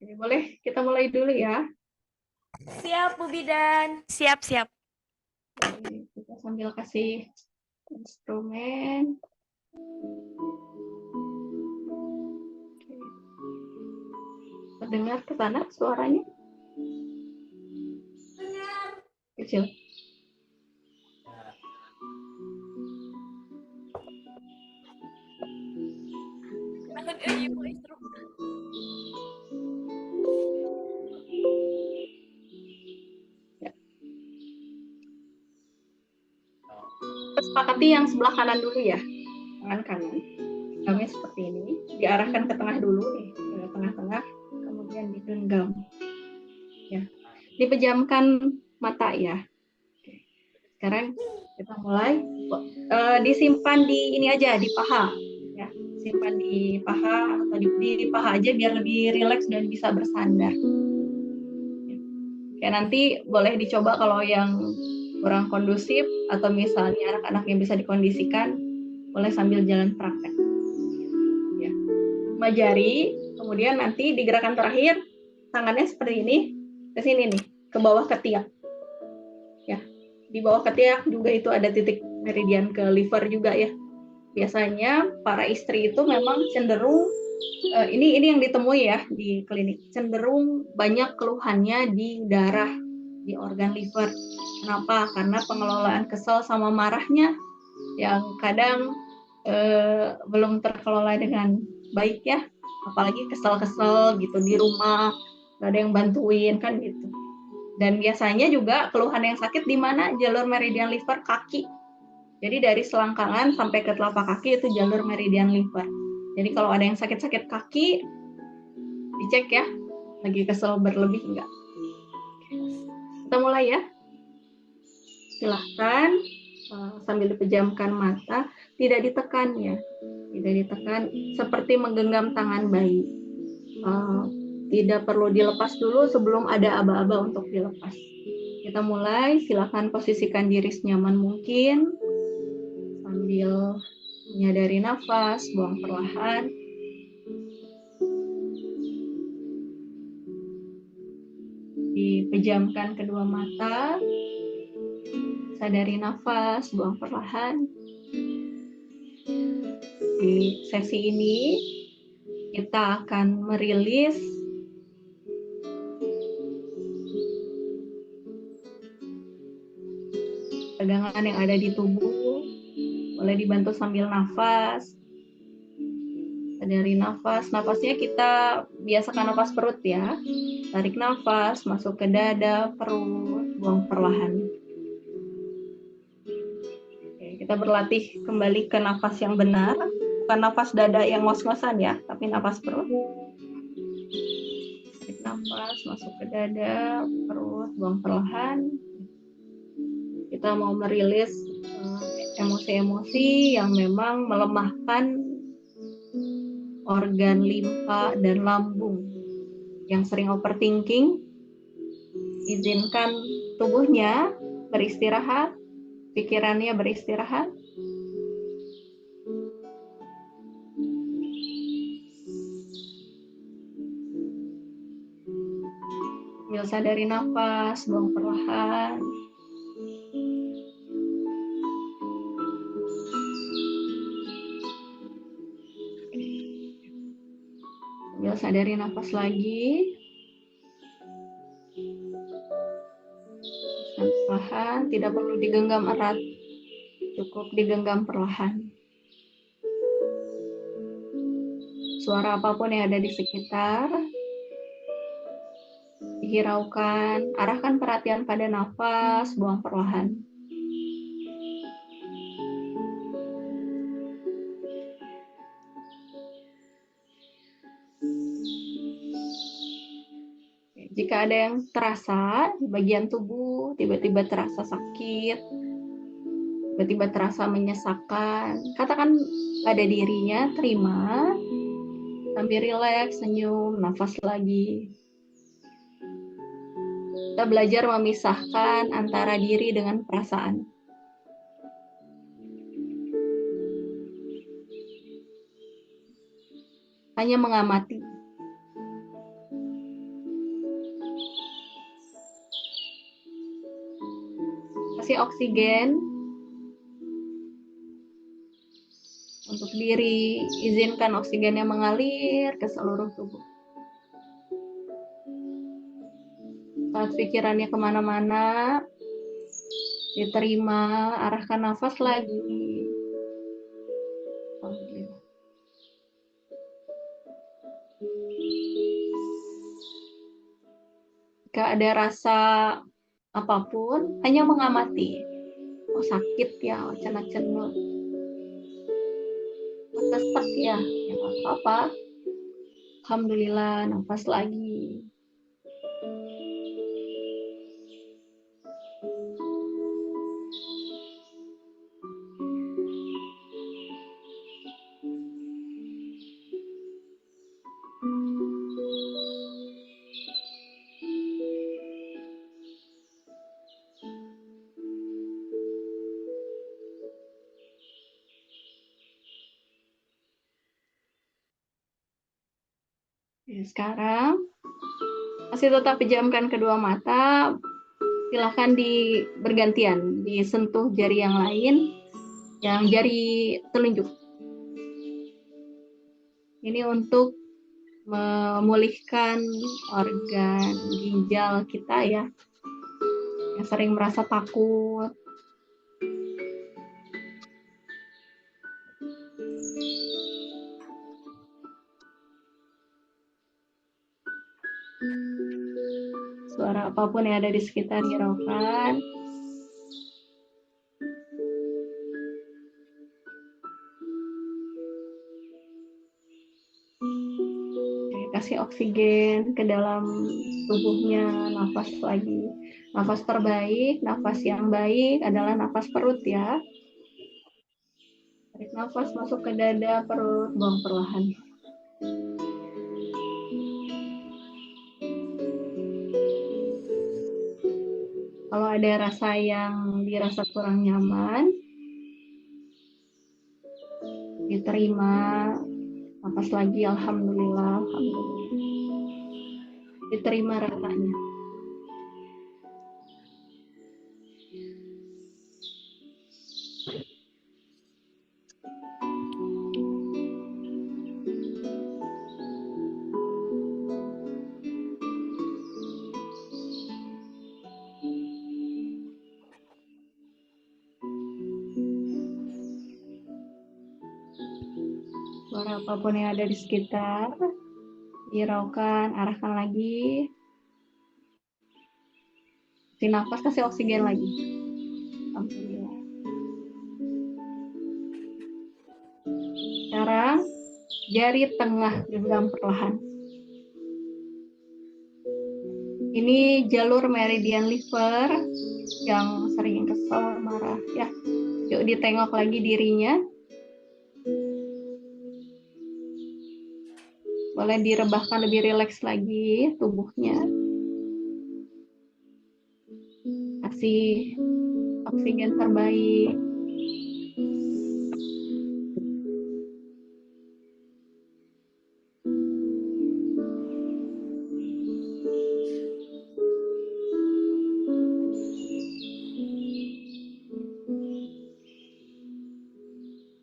Oke, boleh kita mulai dulu ya. Siap, Bu Bidan. Siap. Oke, kita sambil kasih instrumen. Oke. Terdengar ke sana suaranya? Kecil. Ya. Sepakati yang sebelah kanan dulu ya, tangan kanan. Genggamnya seperti ini, diarahkan ke tengah dulu nih, ke tengah-tengah, kemudian digenggam. Ya, dipejamkan mata ya. Oke. Sekarang kita mulai. Disimpan di ini aja, di paha. Ya, simpan di paha atau di paha aja biar lebih rileks dan bisa bersandar. Ya, nanti boleh dicoba kalau yang kurang kondusif atau misalnya anak-anak yang bisa dikondisikan, boleh sambil jalan praktek. Ya. 5 jari, kemudian nanti di gerakan terakhir tangannya seperti ini, ke sini nih, ke bawah ketiak. Ya, di bawah ketiak juga itu ada titik meridian ke liver juga ya. Biasanya para istri itu memang cenderung ini yang ditemui ya di klinik, cenderung banyak keluhannya di darah, di organ liver. Kenapa? Karena pengelolaan kesal sama marahnya yang kadang belum terkelola dengan baik ya, apalagi kesel-kesel gitu di rumah, nggak ada yang bantuin kan gitu. Dan biasanya juga keluhan yang sakit di mana? Jalur meridian liver kaki. Jadi dari selangkangan sampai ke telapak kaki itu jalur meridian liver. Jadi kalau ada yang sakit-sakit kaki, dicek ya, lagi kesel berlebih enggak. Kita mulai ya. Silahkan sambil dipejamkan mata, tidak ditekan ya, tidak ditekan, seperti menggenggam tangan bayi. Tidak perlu dilepas dulu sebelum ada aba-aba untuk dilepas. Kita mulai, silahkan posisikan diri senyaman mungkin, sambil menyadari nafas, buang perlahan. Dipejamkan kedua mata, sadari nafas, buang perlahan. Di sesi ini, kita akan merilis tegangan yang ada di tubuh. Boleh dibantu sambil nafas. Sadari nafas. Nafasnya kita biasakan nafas perut ya. Tarik nafas, masuk ke dada, perut, buang perlahan. Oke, kita berlatih kembali ke nafas yang benar. Bukan nafas dada yang ngos-ngosan ya, tapi nafas perut. Tarik nafas, masuk ke dada, perut, buang perlahan. Kita mau merilis emosi-emosi yang memang melemahkan organ limfa dan lambung. Yang sering overthinking, izinkan tubuhnya beristirahat, pikirannya beristirahat. Sambil sadari nafas, buang perlahan. Coba sadari nafas lagi. Dan perlahan, tidak perlu digenggam erat, cukup digenggam perlahan. Suara apapun yang ada di sekitar, dihiraukan, arahkan perhatian pada nafas, buang perlahan. Jika ada yang terasa di bagian tubuh, tiba-tiba terasa sakit, tiba-tiba terasa menyesakkan, katakan pada dirinya, terima, sambil rileks, senyum, nafas lagi. Kita belajar memisahkan antara diri dengan perasaan. Hanya mengamati. Kasih oksigen untuk diri, izinkan oksigennya mengalir ke seluruh tubuh. Saat pikirannya kemana-mana, diterima, arahkan nafas lagi. Alhamdulillah. Jika ada rasa apapun, hanya mengamati. Oh sakit ya, oh cenut-cenut. Oh sesek ya, ya nggak apa-apa. Alhamdulillah, nafas lagi. Oke, sekarang masih tetap pejamkan kedua mata. Silahkan bergantian, disentuh jari yang lain, yang jari telunjuk. Ini untuk memulihkan organ ginjal kita ya, yang sering merasa takut. Suara apapun yang ada di sekitar hiraukan. Kasih oksigen ke dalam tubuhnya, nafas lagi. Nafas terbaik, nafas yang baik adalah nafas perut ya. Tarik nafas masuk ke dada, perut, buang perlahan. Kalau ada rasa yang dirasa kurang nyaman, diterima, nafas lagi, alhamdulillah, alhamdulillah. Diterima rasanya. Suara apapun yang ada di sekitar, hiraukan, arahkan lagi. Kasih nafas, kasih oksigen lagi. Alhamdulillah. Sekarang, jari tengah genggam perlahan. Ini jalur meridian liver yang sering kesel, marah. Ya, yuk ditengok lagi dirinya. Boleh direbahkan lebih rileks lagi tubuhnya. Kasih oksigen terbaik.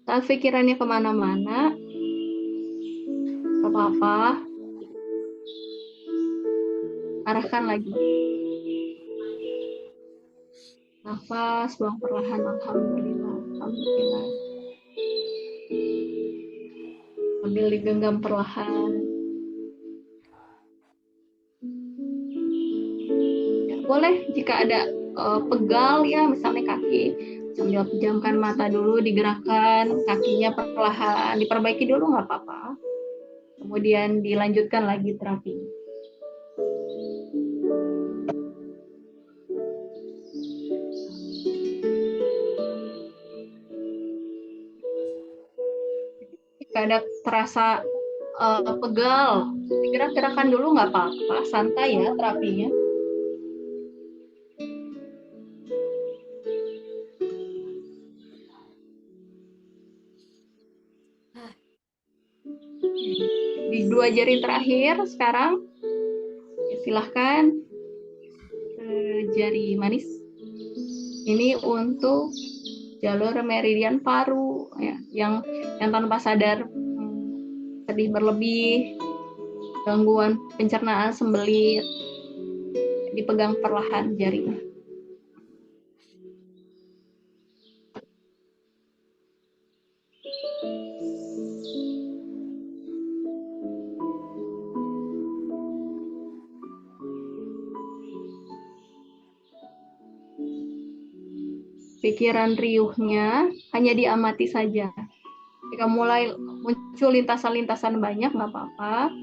Saat pikirannya kemana-mana, apa-apa, Arahkan lagi. Nafas, buang perlahan. Alhamdulillah. Alhamdulillah. Sambil digenggam perlahan. Ya, boleh jika ada pegal ya, misalnya kaki, sambil pejamkan mata dulu, digerakkan kakinya perlahan, diperbaiki dulu nggak apa-apa. Kemudian dilanjutkan lagi terapi. Jika ada terasa pegal, digerak-gerakan dulu nggak apa-apa, santai ya terapinya. Di 2 jari terakhir sekarang, ya, silahkan jari manis. Ini untuk jalur meridian paru ya, yang tanpa sadar sedih berlebih, gangguan pencernaan, sembelit, dipegang perlahan jarinya. Pikiran riuhnya hanya diamati saja. Jika mulai muncul lintasan-lintasan banyak, nggak apa-apa.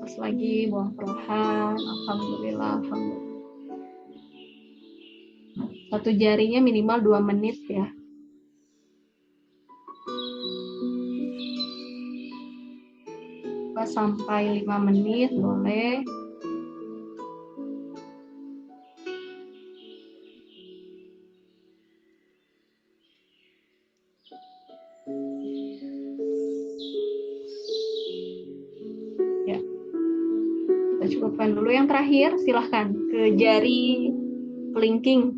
Terus lagi, buang perlahan. Alhamdulillah, alhamdulillah. 1 jarinya minimal 2 menit ya. Sampai 5 menit boleh. Ya, kita cukupkan dulu. Yang terakhir, silahkan ke jari kelingking.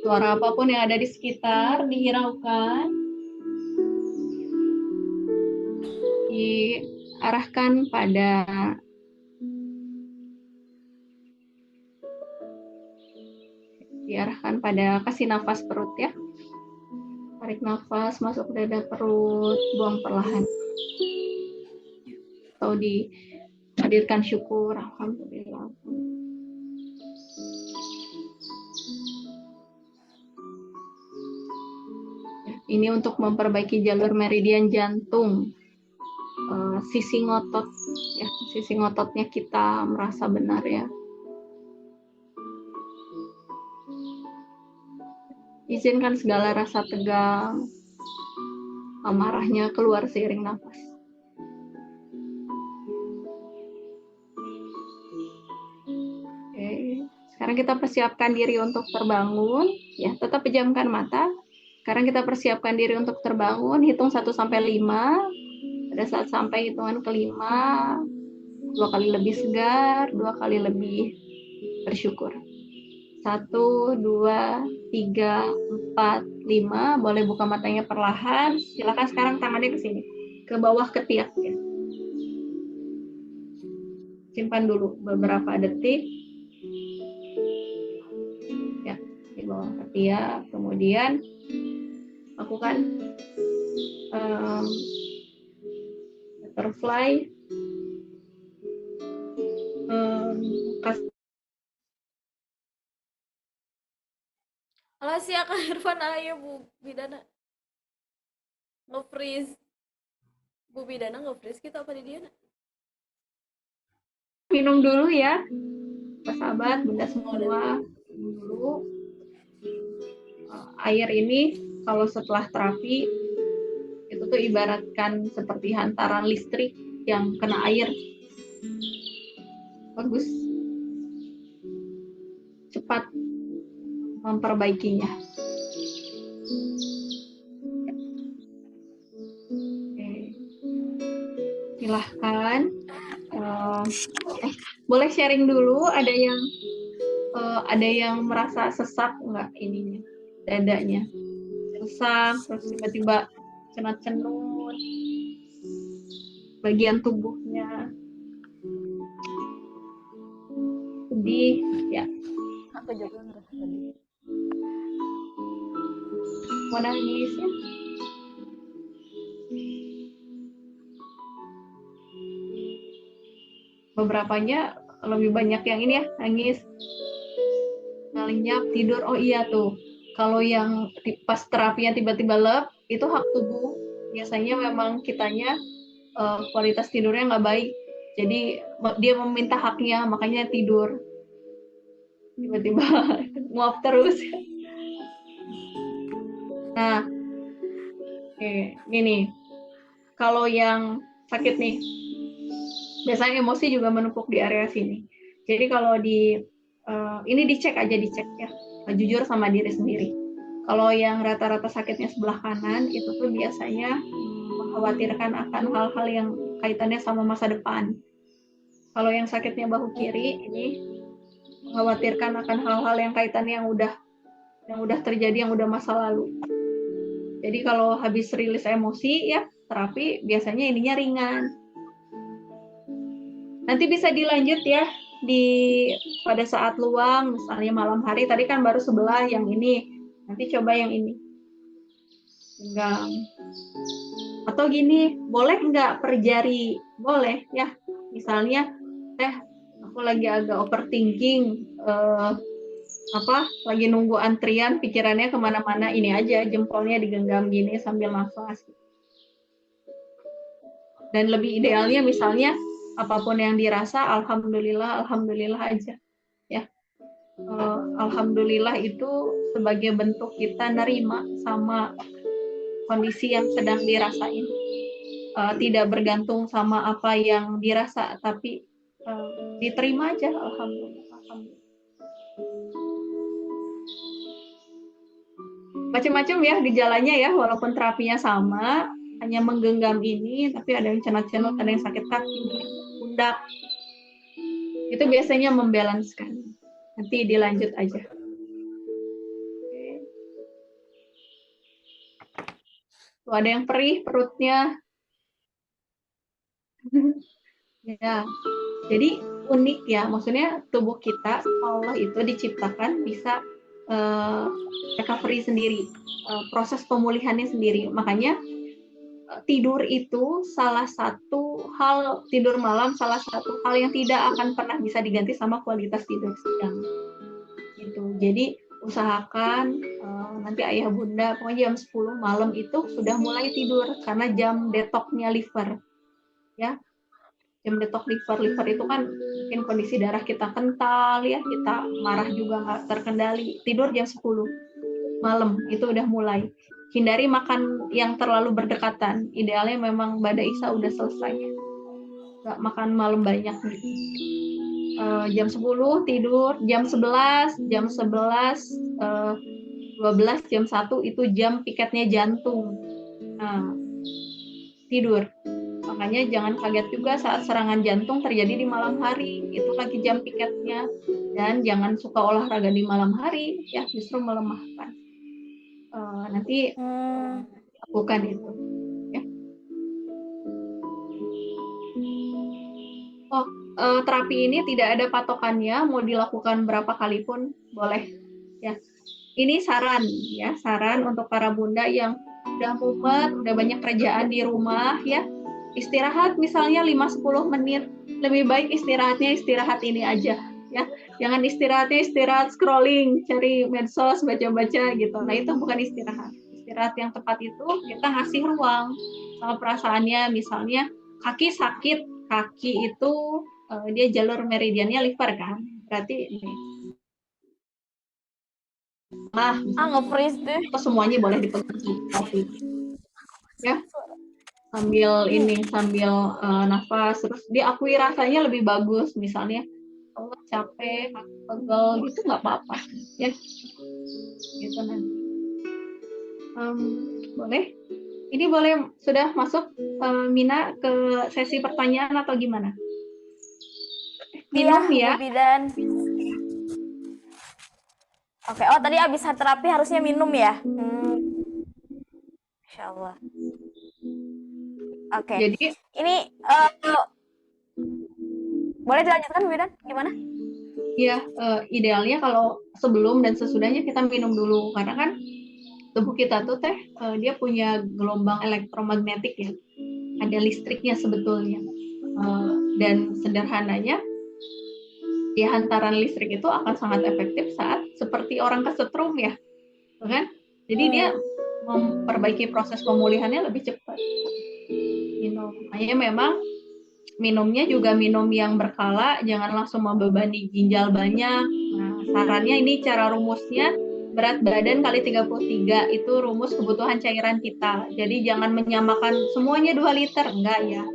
Suara apapun yang ada di sekitar dihiraukan, diarahkan pada kasih nafas perut ya. Tarik nafas masuk ke dada perut, buang perlahan. Atau dihadirkan syukur, alhamdulillah. Ya, ini untuk memperbaiki jalur meridian jantung. Sisi ngotot ya, sisi ngototnya kita merasa benar ya. Izinkan segala rasa tegang, amarahnya keluar seiring nafas. Oke, sekarang kita persiapkan diri untuk terbangun ya, tetap pejamkan mata. Sekarang kita persiapkan diri untuk terbangun, hitung 1 sampai 5. Pada saat sampai hitungan ke-5, 2 kali lebih segar, 2 kali lebih bersyukur. 1, 2, 3, 4, 5. Boleh buka matanya perlahan. Silakan sekarang tangannya ke sini, ke bawah ketiak ya. Simpan dulu beberapa detik. Ya, di bawah ketiak. Kemudian lakukan butterfly. Halo sih Kak Irfan, ayo Bu Bidana. Nge-freeze. Bu Bidana nge-freeze kita apa di dia? Minum dulu ya, sahabat, bunda semua. Minum dulu. Air ini kalau setelah terapi itu tuh ibaratkan seperti hantaran listrik yang kena air. Bagus, cepat memperbaikinya. Oke. Silahkan. Boleh sharing dulu. Ada yang merasa sesak nggak ininya, dadanya sesak, terus tiba-tiba cenut-cenut, bagian tubuhnya sedih ya, Aku juga ngerasa sedih. mau nangis ya. Beberapanya lebih banyak yang ini ya, nangis, ngalinyap, tidur. Oh iya tuh, kalau yang pas terapinya tiba-tiba lep, itu hak tubuh. Biasanya memang kitanya kualitas tidurnya nggak baik. Jadi dia meminta haknya, makanya tidur. Tiba-tiba nguap terus. Nah, gini, kalau yang sakit nih, biasanya emosi juga menumpuk di area sini. Jadi kalau ini dicek ya, jujur sama diri sendiri. Kalau yang rata-rata sakitnya sebelah kanan, itu tuh biasanya mengkhawatirkan akan hal-hal yang kaitannya sama masa depan. Kalau yang sakitnya bahu kiri, ini mengkhawatirkan akan hal-hal yang kaitannya yang udah terjadi, yang udah masa lalu. Jadi kalau habis rilis emosi ya, terapi biasanya ininya ringan. Nanti bisa dilanjut ya pada saat luang, misalnya malam hari. Tadi kan baru sebelah yang ini. Nanti coba yang ini. Enggak. Atau gini, boleh nggak per jari? Boleh ya. Misalnya, aku lagi agak overthinking, lagi nunggu antrian, pikirannya kemana-mana, ini aja jempolnya digenggam gini sambil nafas. Dan lebih idealnya misalnya apapun yang dirasa, alhamdulillah aja ya. Alhamdulillah itu sebagai bentuk kita nerima sama kondisi yang sedang dirasain. Tidak bergantung sama apa yang dirasa, tapi diterima aja, alhamdulillah. Macam-macam ya gejalanya ya, walaupun terapinya sama, hanya menggenggam ini, tapi ada yang cenut-cenut, ada yang sakit kaki, pundak. Itu biasanya membalanskan. Nanti dilanjut aja. Tuh ada yang perih perutnya. Ya, jadi unik ya, maksudnya tubuh kita, Allah itu diciptakan bisa recovery sendiri, proses pemulihannya sendiri. Makanya tidur itu tidur malam salah satu hal yang tidak akan pernah bisa diganti sama kualitas tidur siang. Gitu. Jadi usahakan nanti ayah bunda pokoknya jam 10 malam itu sudah mulai tidur, karena jam detoknya liver. Ya, jam detok liver itu kan mungkin kondisi darah kita kental ya, kita marah juga nggak terkendali. Tidur jam 10 malam itu udah mulai. Hindari makan yang terlalu berdekatan. Idealnya memang bada isya udah selesai. Nggak makan malam banyak. Jam 10 tidur, jam 11, 12, jam 1 itu jam piketnya jantung. Nah, tidur. Makanya jangan kaget juga saat serangan jantung terjadi di malam hari. Itu lagi jam piketnya. Dan jangan suka olahraga di malam hari, ya justru melemahkan. Nanti lakukan itu. Ya. Terapi ini tidak ada patokannya, mau dilakukan berapa kali pun boleh. Ya. Ini saran untuk para bunda yang udah mumet, udah banyak kerjaan di rumah, ya. Istirahat misalnya 5-10 menit. Lebih baik istirahat ini aja, ya. Jangan istirahat scrolling, cari medsos, baca-baca gitu. Nah, itu bukan istirahat. Istirahat yang tepat itu kita ngasih ruang sama perasaannya. Misalnya kaki sakit, kaki itu dia jalur meridiannya liver kan. Berarti nge-freeze deh. Semuanya boleh dipegang kaki. Ya. Sambil nafas, terus diakui rasanya lebih bagus, misalnya kalau capek, pegel gitu nggak apa-apa ya, gitu nanti. Boleh, ini boleh sudah masuk Mina ke sesi pertanyaan atau gimana? Minum ya. Bu Bidan. Oke, tadi abis terapi harusnya minum ya? Insya Allah. Oke. Jadi Ini boleh dilanjutkan Bu Bidan? Gimana? ya idealnya kalau sebelum dan sesudahnya kita minum dulu, karena kan tubuh kita tuh dia punya gelombang elektromagnetik ya, ada listriknya sebetulnya. Dan sederhananya ya hantaran listrik itu akan sangat efektif saat seperti orang kesetrum ya, kan? Jadi dia memperbaiki proses pemulihannya lebih cepat. Makanya memang minumnya juga minum yang berkala, jangan langsung membebani ginjal banyak. Nah, sarannya ini cara rumusnya berat badan kali 33 itu rumus kebutuhan cairan kita. Jadi jangan menyamakan semuanya 2 liter, enggak ya.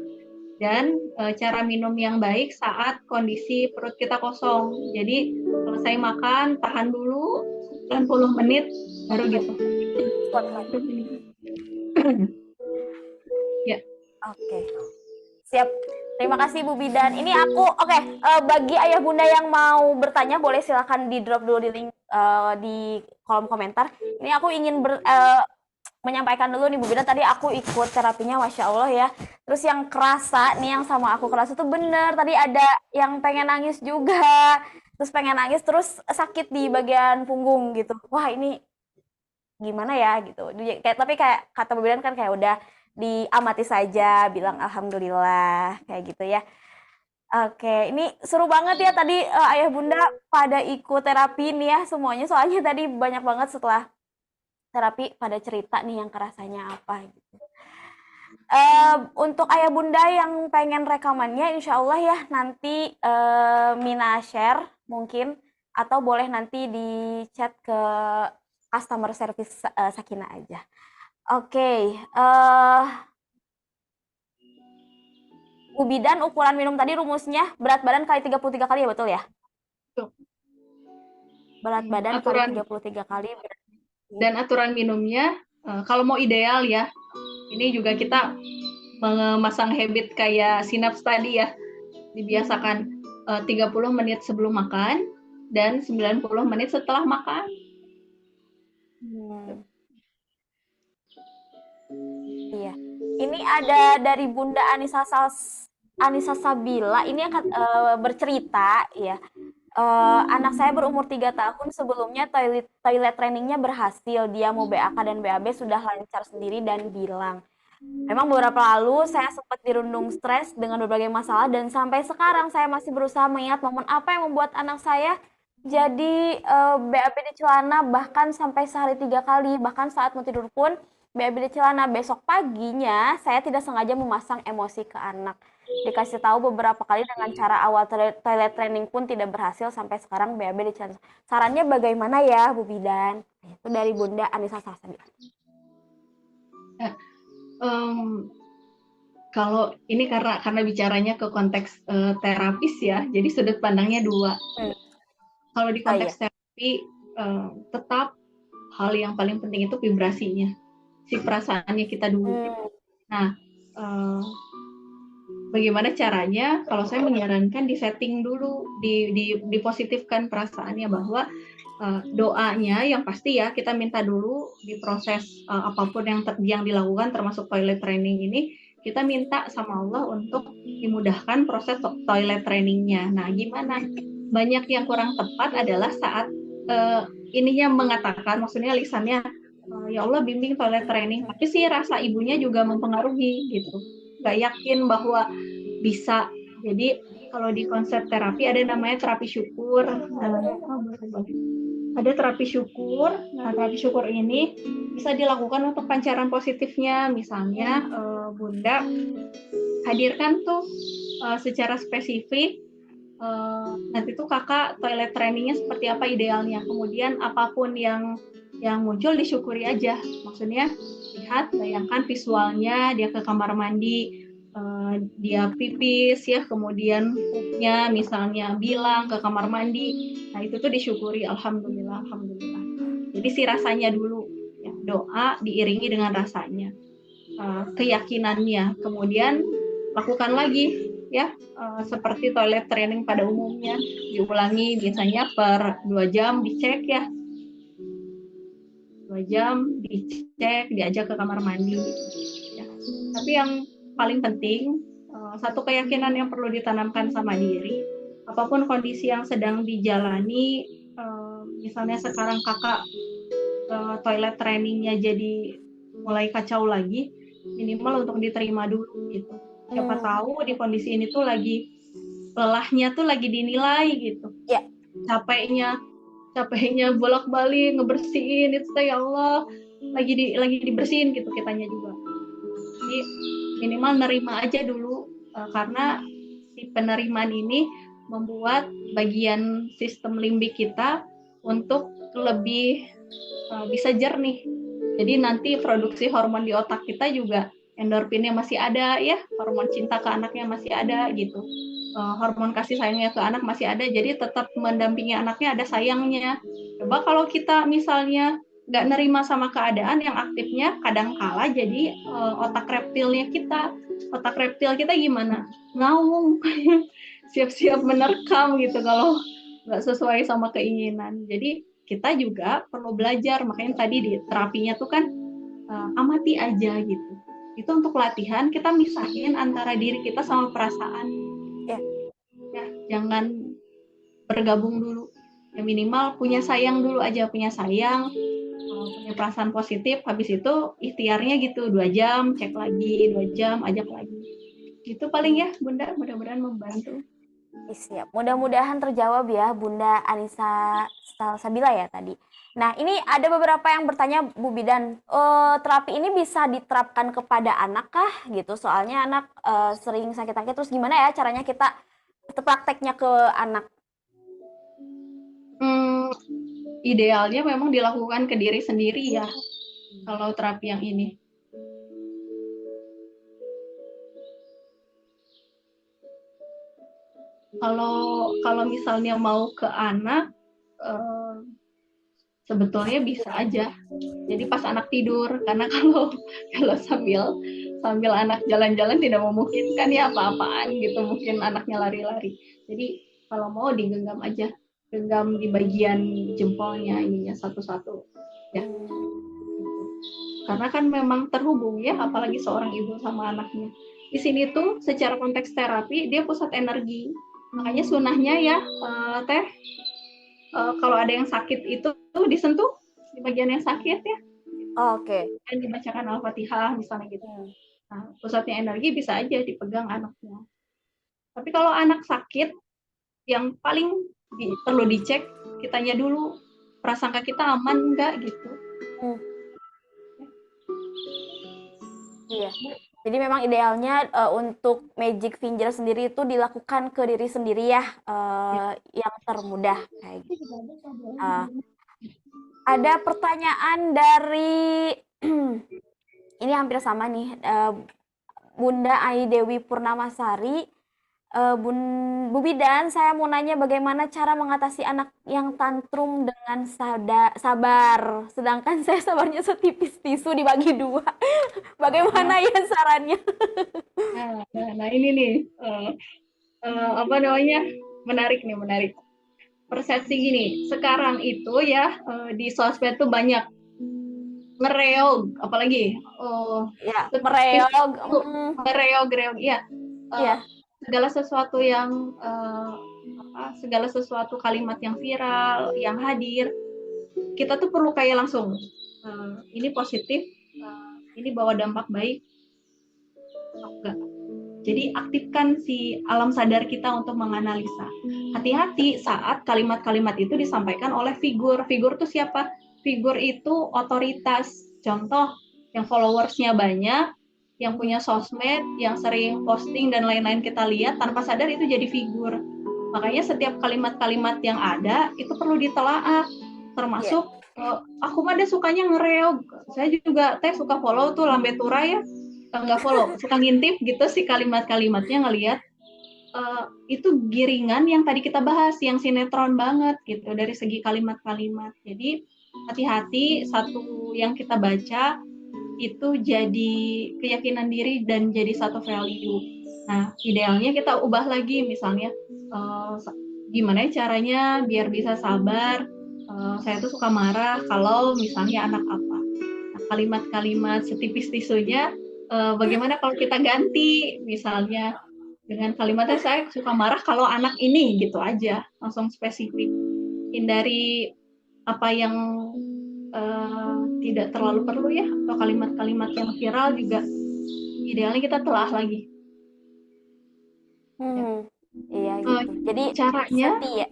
Dan cara minum yang baik saat kondisi perut kita kosong. Jadi selesai makan, tahan dulu 90 menit, baru gitu. Ya. Oke. Siap. Terima kasih Bu Bidan. Ini aku bagi ayah bunda yang mau bertanya boleh silakan di drop dulu di link di kolom komentar. Ini aku ingin menyampaikan dulu nih Bu Bidan, tadi aku ikut terapinya Masya Allah ya. Terus yang kerasa nih, yang sama aku kerasa tuh bener, tadi ada yang pengen nangis juga. Terus pengen nangis, terus sakit di bagian punggung gitu. Wah ini gimana ya gitu. Tapi kayak kata Bu Bidan kan kayak udah diamati saja, bilang alhamdulillah kayak gitu ya. Oke, ini seru banget ya tadi ayah bunda pada ikut terapi nih ya semuanya. Soalnya tadi banyak banget setelah terapi pada cerita nih yang kerasanya apa gitu. Untuk ayah bunda yang pengen rekamannya, insya Allah ya nanti Mina share mungkin, atau boleh nanti di chat ke customer service Sakina aja. Oke, Bu Bidan, ukuran minum tadi rumusnya berat badan kali 33 kali ya, betul ya? Tuh. Berat badan Aturan kali 33 kali. dan aturan minumnya kalau mau ideal ya, ini juga kita memasang habit kayak sinaps tadi ya, dibiasakan 30 menit sebelum makan dan 90 menit setelah makan. Iya. Ini ada dari Bunda Anissa Sabila, ini akan bercerita ya. Anak saya berumur 3 tahun, sebelumnya toilet trainingnya berhasil. Dia mau BAK dan BAB sudah lancar sendiri dan bilang. Memang beberapa lalu saya sempat dirundung stres dengan berbagai masalah dan sampai sekarang saya masih berusaha mengingat momen apa yang membuat anak saya jadi BAB di celana, bahkan sampai sehari 3 kali, bahkan saat mau tidur pun BAB di celana. Besok paginya saya tidak sengaja memasang emosi ke anak. Dikasih tahu beberapa kali dengan cara awal toilet training pun tidak berhasil, sampai sekarang BAB di celana. Sarannya bagaimana ya Bu Bidan? Itu dari Bunda Anissa Sasabi. Kalau ini karena bicaranya ke konteks terapis ya, jadi sudut pandangnya dua. Kalau di konteks terapi, tetap hal yang paling penting itu vibrasinya, si perasaannya kita dulu. Nah, bagaimana caranya? Kalau saya menyarankan di setting dulu, dipositifkan perasaannya bahwa doanya yang pasti ya kita minta dulu di proses apapun yang dilakukan termasuk toilet training ini, kita minta sama Allah untuk dimudahkan proses toilet trainingnya. Nah, gimana? Banyak yang kurang tepat adalah saat ininya mengatakan, maksudnya lisannya, ya Allah bimbing toilet training, tapi sih rasa ibunya juga mempengaruhi gitu. Gak yakin bahwa bisa. Jadi kalau di konsep terapi ada namanya terapi syukur. Ada terapi syukur. Nah, terapi syukur ini bisa dilakukan untuk pancaran positifnya. Misalnya, Bunda hadirkan tuh secara spesifik, nanti tuh kakak toilet trainingnya seperti apa idealnya. Kemudian apapun yang muncul disyukuri aja. Maksudnya lihat, bayangkan visualnya dia ke kamar mandi, dia pipis ya, kemudian pupnya misalnya bilang ke kamar mandi. Nah, itu tuh disyukuri, alhamdulillah, alhamdulillah. Jadi si rasanya dulu ya, doa diiringi dengan rasanya, keyakinannya, kemudian lakukan lagi ya, seperti toilet training pada umumnya, diulangi biasanya per 2 jam dicek ya, 2 jam dicek, diajak ke kamar mandi ya. Tapi yang paling penting, satu keyakinan yang perlu ditanamkan sama diri, apapun kondisi yang sedang dijalani, misalnya sekarang kakak toilet trainingnya jadi mulai kacau lagi, minimal untuk diterima dulu gitu. Siapa tahu di kondisi ini tuh lagi lelahnya tuh lagi dinilai gitu. Ya. Capeknya bolak-balik ngebersihin itu ya Allah, lagi dibersihin gitu kitanya juga. Jadi minimal nerima aja dulu, karena si penerimaan ini membuat bagian sistem limbik kita untuk lebih bisa jernih. Jadi nanti produksi hormon di otak kita juga endorfinnya masih ada ya, hormon cinta ke anaknya masih ada gitu. Hormon kasih sayangnya ke anak masih ada, jadi tetap mendampingi anaknya ada sayangnya. Coba kalau kita misalnya nggak nerima sama keadaan yang aktifnya kadang kala jadi otak reptil kita gimana? Ngaung, siap-siap menerkam gitu kalau nggak sesuai sama keinginan. Jadi kita juga perlu belajar, makanya tadi di terapinya tuh kan amati aja gitu. Itu untuk latihan kita misahin antara diri kita sama perasaan. Ya, jangan bergabung dulu. Ya minimal punya sayang dulu aja, punya sayang, punya perasaan positif. Habis itu ikhtiarnya gitu 2 jam, cek lagi, 2 jam, ajak lagi. Gitu paling ya Bunda, mudah-mudahan membantu. Siap. Mudah-mudahan terjawab ya Bunda Anissa Salsabila ya tadi. Nah, ini ada beberapa yang bertanya Bu Bidan, terapi ini bisa diterapkan kepada anak kah gitu? Soalnya anak sering sakit-sakit, terus gimana ya caranya kita prakteknya ke anak? Idealnya memang dilakukan ke diri sendiri ya, kalau terapi yang ini. Kalau misalnya mau ke anak, sebetulnya bisa aja. Jadi pas anak tidur, karena kalau sambil anak jalan-jalan tidak memungkinkan ya apa-apaan gitu, mungkin anaknya lari-lari. Jadi kalau mau digenggam aja, genggam di bagian jempolnya ininya satu-satu. Ya. Karena kan memang terhubung ya, apalagi seorang ibu sama anaknya. Di sini tuh secara konteks terapi dia pusat energi. Makanya sunahnya ya Teh, kalau ada yang sakit itu disentuh di bagian yang sakit ya. Oke. Dan dibacakan Al-Fatihah misalnya gitu. Nah, pusatnya energi bisa aja dipegang anaknya. Tapi kalau anak sakit, yang paling perlu dicek kitanya dulu, prasangka kita aman enggak gitu. Iya. Jadi memang idealnya untuk magic finger sendiri itu dilakukan ke diri sendiri ya, yang termudah kayak gitu. Ada pertanyaan dari ini hampir sama nih, Bunda Ai Dewi Purnamasari. Bu Bidan, saya mau nanya bagaimana cara mengatasi anak yang tantrum dengan sabar, sedangkan saya sabarnya setipis tisu dibagi 2. Bagaimana ya sarannya? Nah ini nih, apa namanya, menarik. Persepsi gini, sekarang itu ya di sosmed tuh banyak ngereog, apalagi Ya, mereog. ngereog, ya. Segala sesuatu yang segala sesuatu kalimat yang viral, yang hadir, kita tuh perlu kayak langsung ini positif, ini bawa dampak baik, enggak. Jadi aktifkan si alam sadar kita untuk menganalisa. Hati-hati saat kalimat-kalimat itu disampaikan oleh figur. Figur itu siapa? Figur itu otoritas. Contoh, yang followersnya banyak, yang punya sosmed, yang sering posting dan lain-lain kita lihat, tanpa sadar itu jadi figur. Makanya setiap kalimat-kalimat yang ada, itu perlu ditelaah. Termasuk, aku mah dia sukanya ngereog. Saya juga suka follow tuh Lambe Tura ya. Nggak follow, suka ngintip gitu sih kalimat-kalimatnya, ngelihat itu giringan yang tadi kita bahas, yang sinetron banget gitu dari segi kalimat-kalimat. Jadi hati-hati, satu yang kita baca itu jadi keyakinan diri dan jadi satu value. Nah, idealnya kita ubah lagi, misalnya gimana caranya biar bisa sabar, saya tuh suka marah kalau misalnya anak apa. Nah, kalimat-kalimat setipis tisunya bagaimana kalau kita ganti misalnya dengan kalimatnya saya suka marah kalau anak ini gitu aja, langsung spesifik. Hindari apa yang tidak terlalu perlu ya, atau kalimat-kalimat yang viral juga idealnya kita telah lagi. Iya Eh, gitu. Jadi caranya, seti ya.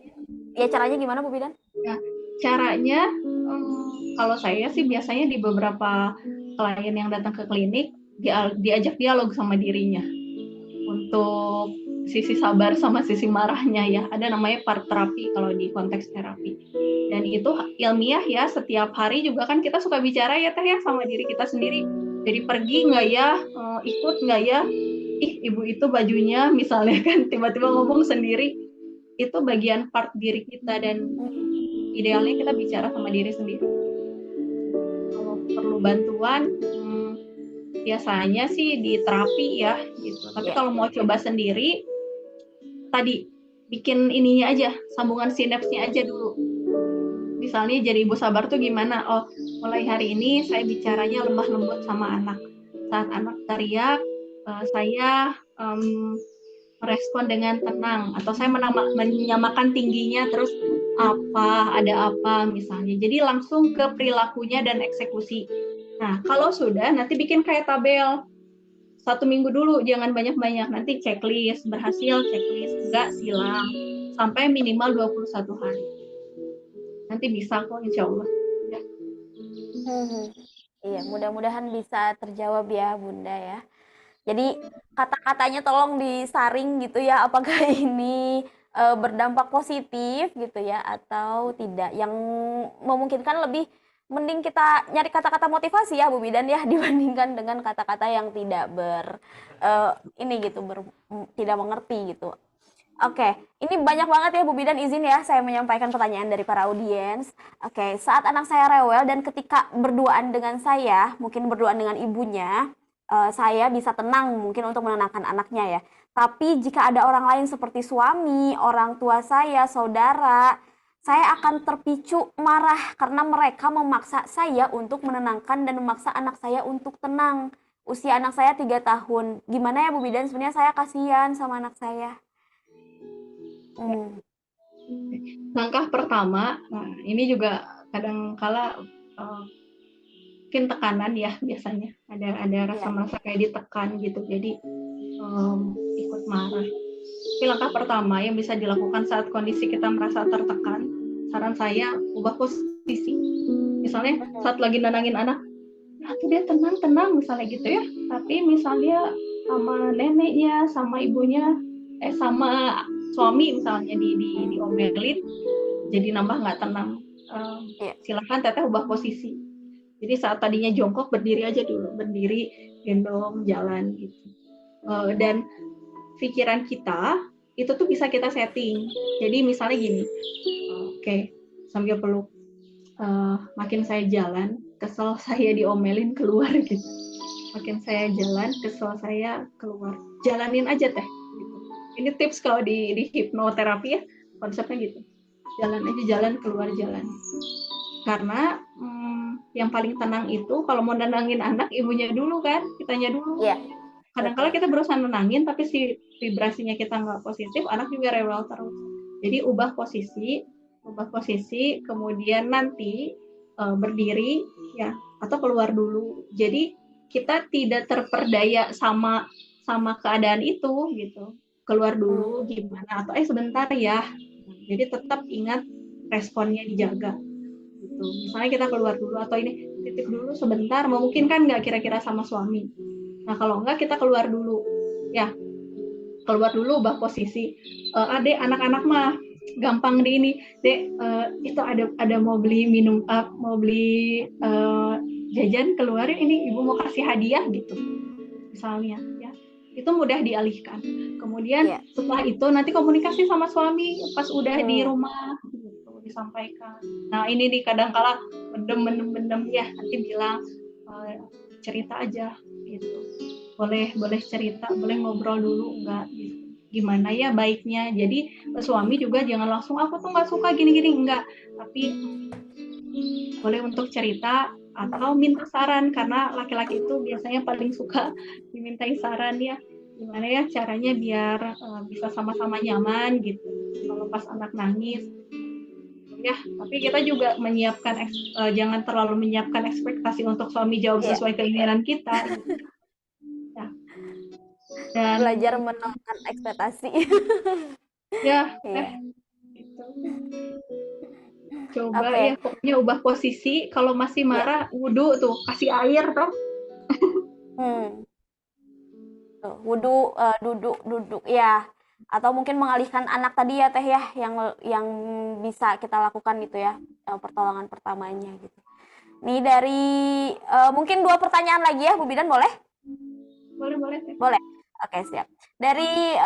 Ya caranya gimana Bu Bidan? ya, caranya kalau saya sih biasanya di beberapa klien yang datang ke klinik diajak dialog sama dirinya untuk sisi sabar sama sisi marahnya ya. Ada namanya part terapi kalau di konteks terapi. Dan itu ilmiah ya, setiap hari juga kan kita suka bicara ya Teh ya sama diri kita sendiri. Jadi pergi nggak ya, ikut nggak ya, ih ibu itu bajunya misalnya kan tiba-tiba ngomong sendiri, itu bagian part diri kita dan idealnya kita bicara sama diri sendiri. Kalau perlu bantuan, biasanya sih di terapi ya gitu. Tapi kalau mau coba sendiri, tadi bikin ininya aja, sambungan sinapsnya aja dulu. Misalnya jadi ibu sabar tuh gimana? Oh, mulai hari ini saya bicaranya lemah lembut sama anak. Saat anak teriak, saya merespon dengan tenang, atau saya menyamakan tingginya terus ada apa misalnya. Jadi langsung ke perilakunya dan eksekusi. Nah, kalau sudah nanti bikin kayak tabel. 1 minggu dulu, jangan banyak-banyak. Nanti checklist, berhasil checklist, enggak silang. Sampai minimal 21 hari. Nanti bisa kok insya Allah. Ya. Iya, mudah-mudahan bisa terjawab ya Bunda ya. Jadi kata-katanya tolong disaring gitu ya, apakah ini berdampak positif gitu ya atau tidak. Yang memungkinkan lebih mending kita nyari kata-kata motivasi ya Bu Bidan ya dibandingkan dengan kata-kata yang tidak ini gitu tidak mengerti gitu. Oke, ini banyak banget ya Bu Bidan, izin ya saya menyampaikan pertanyaan dari para audiens. Oke, saat anak saya rewel dan ketika berduaan dengan saya, mungkin berduaan dengan ibunya, saya bisa tenang mungkin untuk menenangkan anaknya ya. Tapi jika ada orang lain seperti suami, orang tua saya, saudara, saya akan terpicu marah karena mereka memaksa saya untuk menenangkan dan memaksa anak saya untuk tenang. Usia anak saya 3 tahun. Gimana ya Bu Bidan? Sebenarnya saya kasihan sama anak saya. Langkah pertama, nah ini juga kadang-kala mungkin tekanan ya biasanya. Ada rasa merasa kayak ditekan gitu, jadi ikut marah. Tapi langkah pertama yang bisa dilakukan saat kondisi kita merasa tertekan, saran saya ubah posisi. Misalnya saat lagi nenangin anak, tuh dia tenang misalnya gitu ya. Tapi misalnya sama neneknya, sama ibunya, sama suami misalnya diomelin, jadi nambah nggak tenang. Silahkan teteh ubah posisi. Jadi saat tadinya jongkok, berdiri aja dulu, berdiri, gendong, jalan gitu. Dan pikiran kita itu tuh bisa kita setting. Jadi misalnya gini, oke, sambil peluk, makin saya jalan, kesel saya diomelin keluar gitu. Makin saya jalan, kesel saya keluar. Jalanin aja teh. Gitu. Ini tips kalau di hipnoterapi ya, konsepnya gitu. Jalan aja, jalan, keluar jalan. Karena yang paling tenang itu kalau mau nenangin anak, ibunya dulu kan, kitanya dulu. Iya. Kadang-kala kita berusaha nenangin, tapi si vibrasinya kita nggak positif, anak juga rewel terus. Jadi ubah posisi, kemudian nanti berdiri ya, atau keluar dulu. Jadi kita tidak terperdaya sama keadaan itu gitu. Keluar dulu gimana, atau sebentar ya. Jadi tetap ingat responnya dijaga. Gitu. Misalnya kita keluar dulu, atau ini titip dulu sebentar, memungkinkan nggak kira-kira sama suami. Nah kalau enggak kita keluar dulu, ya keluar dulu, ubah posisi. Adek, anak-anak mah gampang di ini, dek itu ada mau beli minum, mau beli jajan, keluarin, ini ibu mau kasih hadiah gitu, misalnya ya, itu mudah dialihkan. Kemudian setelah itu nanti komunikasi sama suami pas udah di rumah gitu, disampaikan. Nah ini nih kadang-kala mendem ya, nanti bilang cerita aja gitu, boleh cerita, boleh ngobrol dulu enggak gitu. Gimana ya baiknya. Jadi suami juga jangan langsung aku tuh nggak suka gini-gini, enggak, tapi boleh untuk cerita atau minta saran, karena laki-laki itu biasanya paling suka dimintai saran ya, gimana ya caranya biar bisa sama-sama nyaman gitu kalau pas anak nangis ya. Tapi kita juga menyiapkan jangan terlalu menyiapkan ekspektasi untuk suami jawab Iya, sesuai keinginan kita gitu. Ya. Dan belajar menolak ekspektasi. ya Iya. gitu. Coba Oke. ya pokoknya ubah posisi, kalau masih Iya. marah wudhu tuh, kasih air tuh. Hmm. Tuh, wudhu, duduk ya, atau mungkin mengalihkan anak tadi ya Teh ya, yang bisa kita lakukan gitu ya, pertolongan pertamanya gitu. Nih dari mungkin 2 pertanyaan lagi ya Bu Bidan, boleh? Boleh Teh. Boleh. Oke, siap. Dari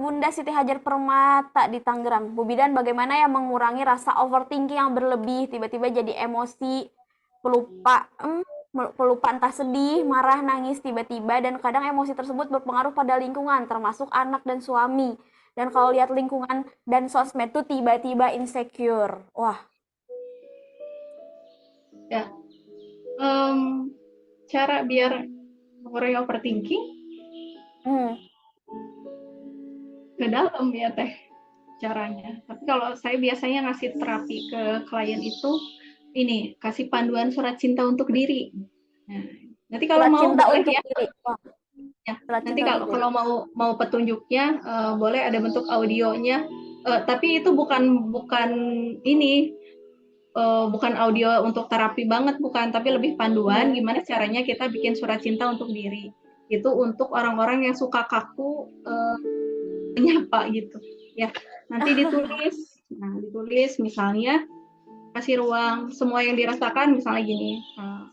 Bunda Siti Hajar Permata di Tangerang, Bu Bidan, bagaimana ya mengurangi rasa overthinking yang berlebih, tiba-tiba jadi emosi, pelupa, pelupa entah sedih, marah, nangis tiba-tiba, dan kadang emosi tersebut berpengaruh pada lingkungan, termasuk anak dan suami. Dan kalau lihat lingkungan dan sosmed tuh tiba-tiba insecure. Wah, Ya, cara biar mengurangi overthinking hmm, ke dalam ya Teh caranya. Tapi kalau saya biasanya ngasih terapi ke klien itu ini, kasih panduan surat cinta untuk diri. Nah, nanti kalau surat mau cinta boleh untuk ya. diri. Wah, Ya, surat nanti cinta untuk kalau diri. kalau mau petunjuknya boleh ada bentuk audionya. Tapi itu bukan ini bukan audio untuk terapi banget, bukan, tapi lebih panduan Hmm. gimana caranya kita bikin surat cinta untuk diri. Itu untuk orang-orang yang suka kaku menyapa gitu. Ya, nanti ditulis. Nah, ditulis misalnya kasih ruang semua yang dirasakan, misalnya gini,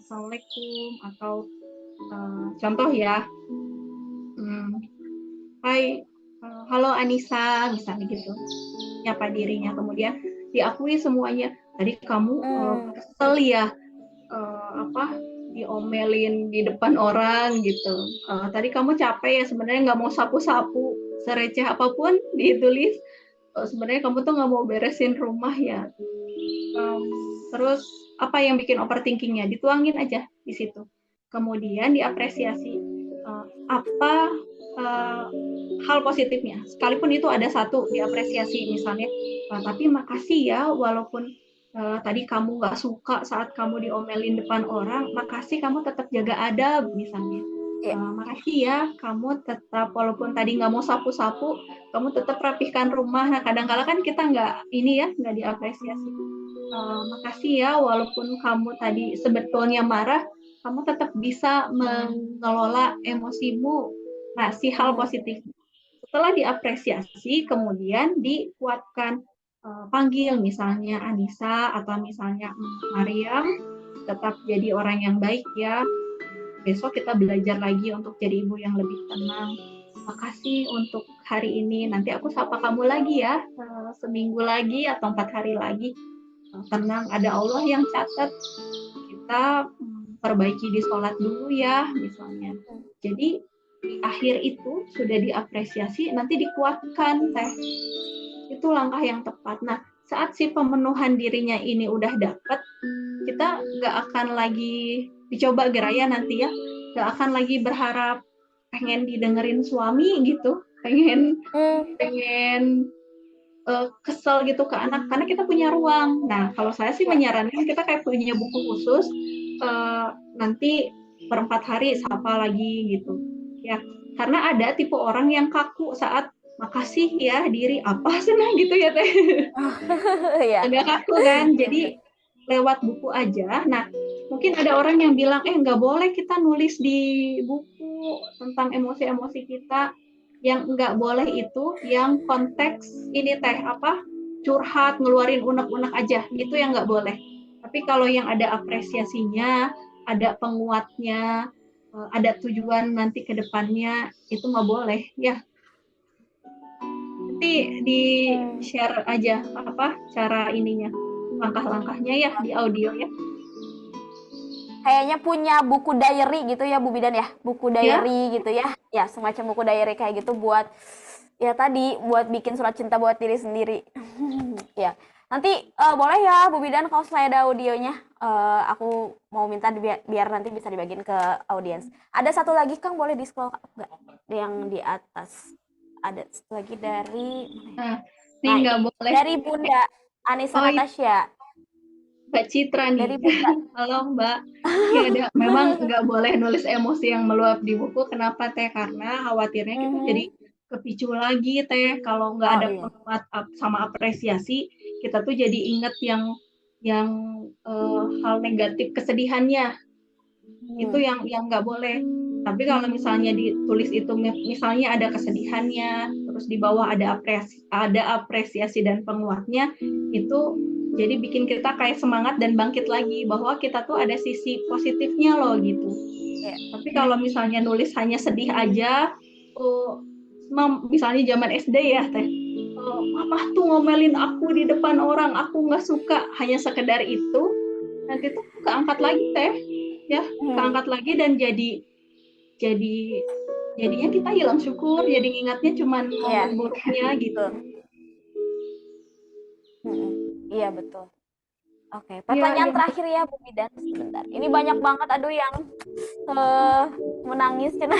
Assalamualaikum, atau contoh ya, Hai, halo Anissa, misalnya gitu, nyapa dirinya, kemudian diakui semuanya. Tadi kamu Hmm. kesel ya, apa diomelin di depan orang gitu. Tadi kamu capek ya, sebenarnya nggak mau sapu-sapu, sereceh apapun ditulis. Sebenarnya kamu tuh nggak mau beresin rumah ya. Terus apa yang bikin overthinkingnya, dituangin aja di situ. Kemudian diapresiasi apa hal positifnya, sekalipun itu ada satu, diapresiasi misalnya, tapi makasih ya walaupun tadi kamu nggak suka saat kamu diomelin depan orang, makasih kamu tetap jaga adab misalnya. Iya. Makasih ya kamu tetap, walaupun tadi nggak mau sapu-sapu, kamu tetap rapihkan rumah. Nah, kadang-kala kan kita nggak diapresiasi. Makasih ya walaupun kamu tadi sebetulnya marah, kamu tetap bisa mengelola emosimu. Nah, si hal positif. Setelah diapresiasi, kemudian dikuatkan, panggil misalnya Anissa atau misalnya Mariam, tetap jadi orang yang baik ya. Besok kita belajar lagi untuk jadi ibu yang lebih tenang. Makasih untuk hari ini. Nanti aku sapa kamu lagi ya, seminggu lagi atau 4 hari lagi. Tenang, ada Allah yang catat. Kita perbaiki di sholat dulu ya, misalnya. Jadi di akhir itu sudah diapresiasi, nanti dikuatkan Teh. Itu langkah yang tepat. Nah, saat si pemenuhan dirinya ini udah dapet, kita nggak akan lagi dicoba geraya nanti ya, nggak akan lagi berharap pengen didengerin suami gitu, pengen kesel gitu ke anak, karena kita punya ruang. Nah, kalau saya sih menyarankan kita kayak punya buku khusus, nanti per 4 hari sapa lagi gitu ya, karena ada tipe orang yang kaku saat makasih ya diri, apa senang gitu ya Teh. Iya. Agak kaku kan, jadi lewat buku aja. Nah, mungkin ada orang yang bilang nggak boleh kita nulis di buku tentang emosi-emosi kita. Yang nggak boleh itu yang konteks ini Teh, apa, curhat, ngeluarin unek-unek aja, itu yang nggak boleh. Tapi kalau yang ada apresiasinya, ada penguatnya, ada tujuan nanti ke depannya, itu nggak boleh ya. Nanti di share aja apa cara ininya, langkah-langkahnya ya di audio ya. Kayaknya punya buku diary gitu ya Bu Bidan ya, buku diary gitu ya, ya semacam buku diary kayak gitu buat ya tadi buat bikin surat cinta buat diri sendiri. Ya, Nanti boleh ya Bu Bidan kalau saya ada audionya. Aku mau minta biar nanti bisa dibagiin ke audiens. Ada satu lagi Kang, boleh di scroll nggak? Yang di atas. Ada satu lagi dari Nah, ini nah nggak ini boleh. dari Bunda Anissa Oh, Natasha. Mbak Citra Dari nih. Bunda. Halo Mbak. Ya, memang nggak boleh nulis emosi yang meluap di buku. Kenapa Teh? Karena khawatirnya kita jadi kepicu lagi Teh. Kalau nggak Oh ada iya. penguat sama apresiasi, kita tuh jadi inget yang hal negatif kesedihannya. Itu yang nggak boleh. Tapi kalau misalnya ditulis itu misalnya ada kesedihannya, terus di bawah ada apresiasi dan penguatnya, itu jadi bikin kita kayak semangat dan bangkit lagi bahwa kita tuh ada sisi positifnya loh gitu. Yeah. Tapi kalau misalnya nulis hanya sedih aja, misalnya zaman SD ya Teh, Mama tuh ngomelin aku di depan orang, aku nggak suka, hanya sekedar itu, nanti tuh keangkat lagi Teh, ya keangkat lagi dan jadinya kita hilang syukur, jadi ingatnya cuman momen buruknya gitu. Iya betul. Oke, pertanyaan terakhir ya Bu Bidan, sebentar. Ini banyak banget aduh yang menangis cina.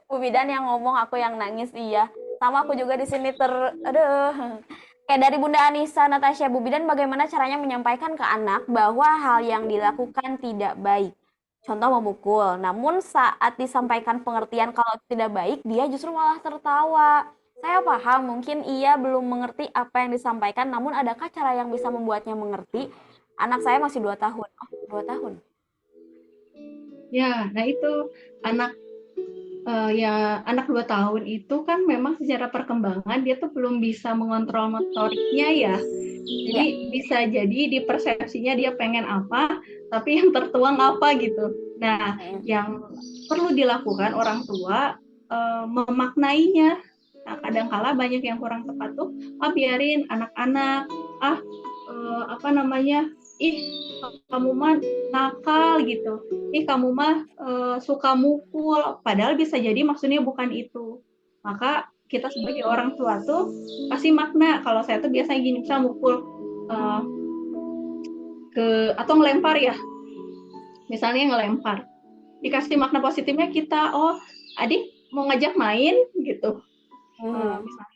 Bu Bidan yang ngomong, aku yang nangis, iya. Sama aku juga di sini aduh. Kayak dari Bunda Anissa Natasha, Bu Bidan bagaimana caranya menyampaikan ke anak bahwa hal yang dilakukan tidak baik. Contoh memukul, namun saat disampaikan pengertian kalau tidak baik, dia justru malah tertawa. Saya paham, mungkin ia belum mengerti apa yang disampaikan, namun adakah cara yang bisa membuatnya mengerti? Anak saya masih 2 tahun. Oh, 2 tahun. Ya, nah itu anak 2 tahun itu kan memang secara perkembangan dia tuh belum bisa mengontrol motoriknya ya. Jadi bisa jadi di persepsinya dia pengen apa, tapi yang tertuang apa gitu. Nah, yang perlu dilakukan orang tua memaknainya. Nah, kadang-kala banyak yang kurang tepat tuh, biarin anak-anak, kamu mah nakal gitu, kamu mah suka mukul, padahal bisa jadi maksudnya bukan itu. Maka kita sebagai orang tua tuh kasih makna. Kalau saya tuh biasanya gini, misal mukul atau ngelempar ya, misalnya ngelempar, dikasih makna positifnya kita, adik mau ngajak main gitu, misalnya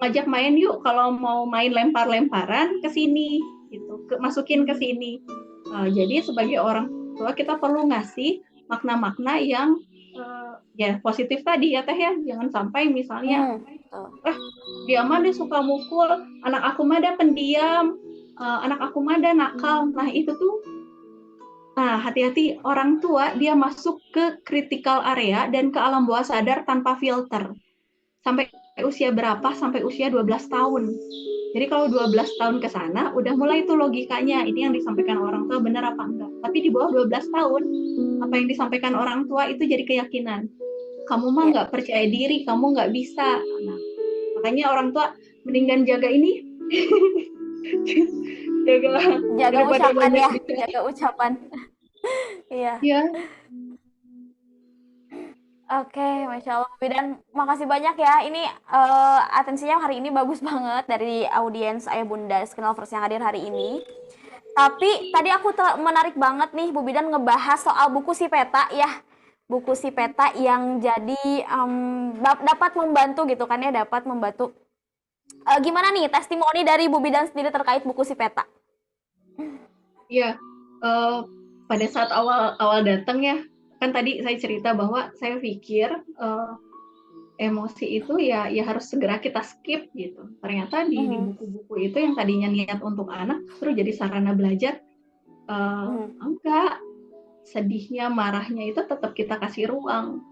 ngajak main yuk, kalau mau main lempar-lemparan ke sini gitu, masukin ke sini. Jadi sebagai orang tua kita perlu ngasih makna-makna yang ya positif tadi ya Teh ya, jangan sampai misalnya dia mah dia suka mukul, anak aku mah dia pendiam, anak aku mah dia nakal. Nah itu tuh, hati-hati orang tua dia masuk ke critical area dan ke alam bawah sadar tanpa filter. Sampai usia berapa? Sampai usia 12 tahun. Jadi kalau 12 tahun ke sana, udah mulai tuh logikanya, ini yang disampaikan orang tua benar apa enggak. Tapi di bawah 12 tahun, apa yang disampaikan orang tua itu jadi keyakinan. Kamu mah nggak percaya diri, kamu nggak bisa. Nah, makanya orang tua mendingan jaga ini. jaga ucapan ya, jaga ucapan. Iya. Ya. Oke, Masya Allah. Dan makasih banyak ya. Ini atensinya hari ini bagus banget dari audiens Ayah Bunda Skinlovers yang hadir hari ini. Tapi tadi aku menarik banget nih Bu Bidan ngebahas soal buku si peta ya. Buku si peta yang jadi dapat membantu gitu kan ya, dapat membantu. Gimana nih testimoni dari Bu Bidan sendiri terkait buku si peta? Iya, pada saat awal datang ya, kan tadi saya cerita bahwa saya pikir emosi itu ya harus segera kita skip gitu. Ternyata di buku-buku itu yang tadinya niat untuk anak terus jadi sarana belajar, enggak, sedihnya, marahnya itu tetap kita kasih ruang.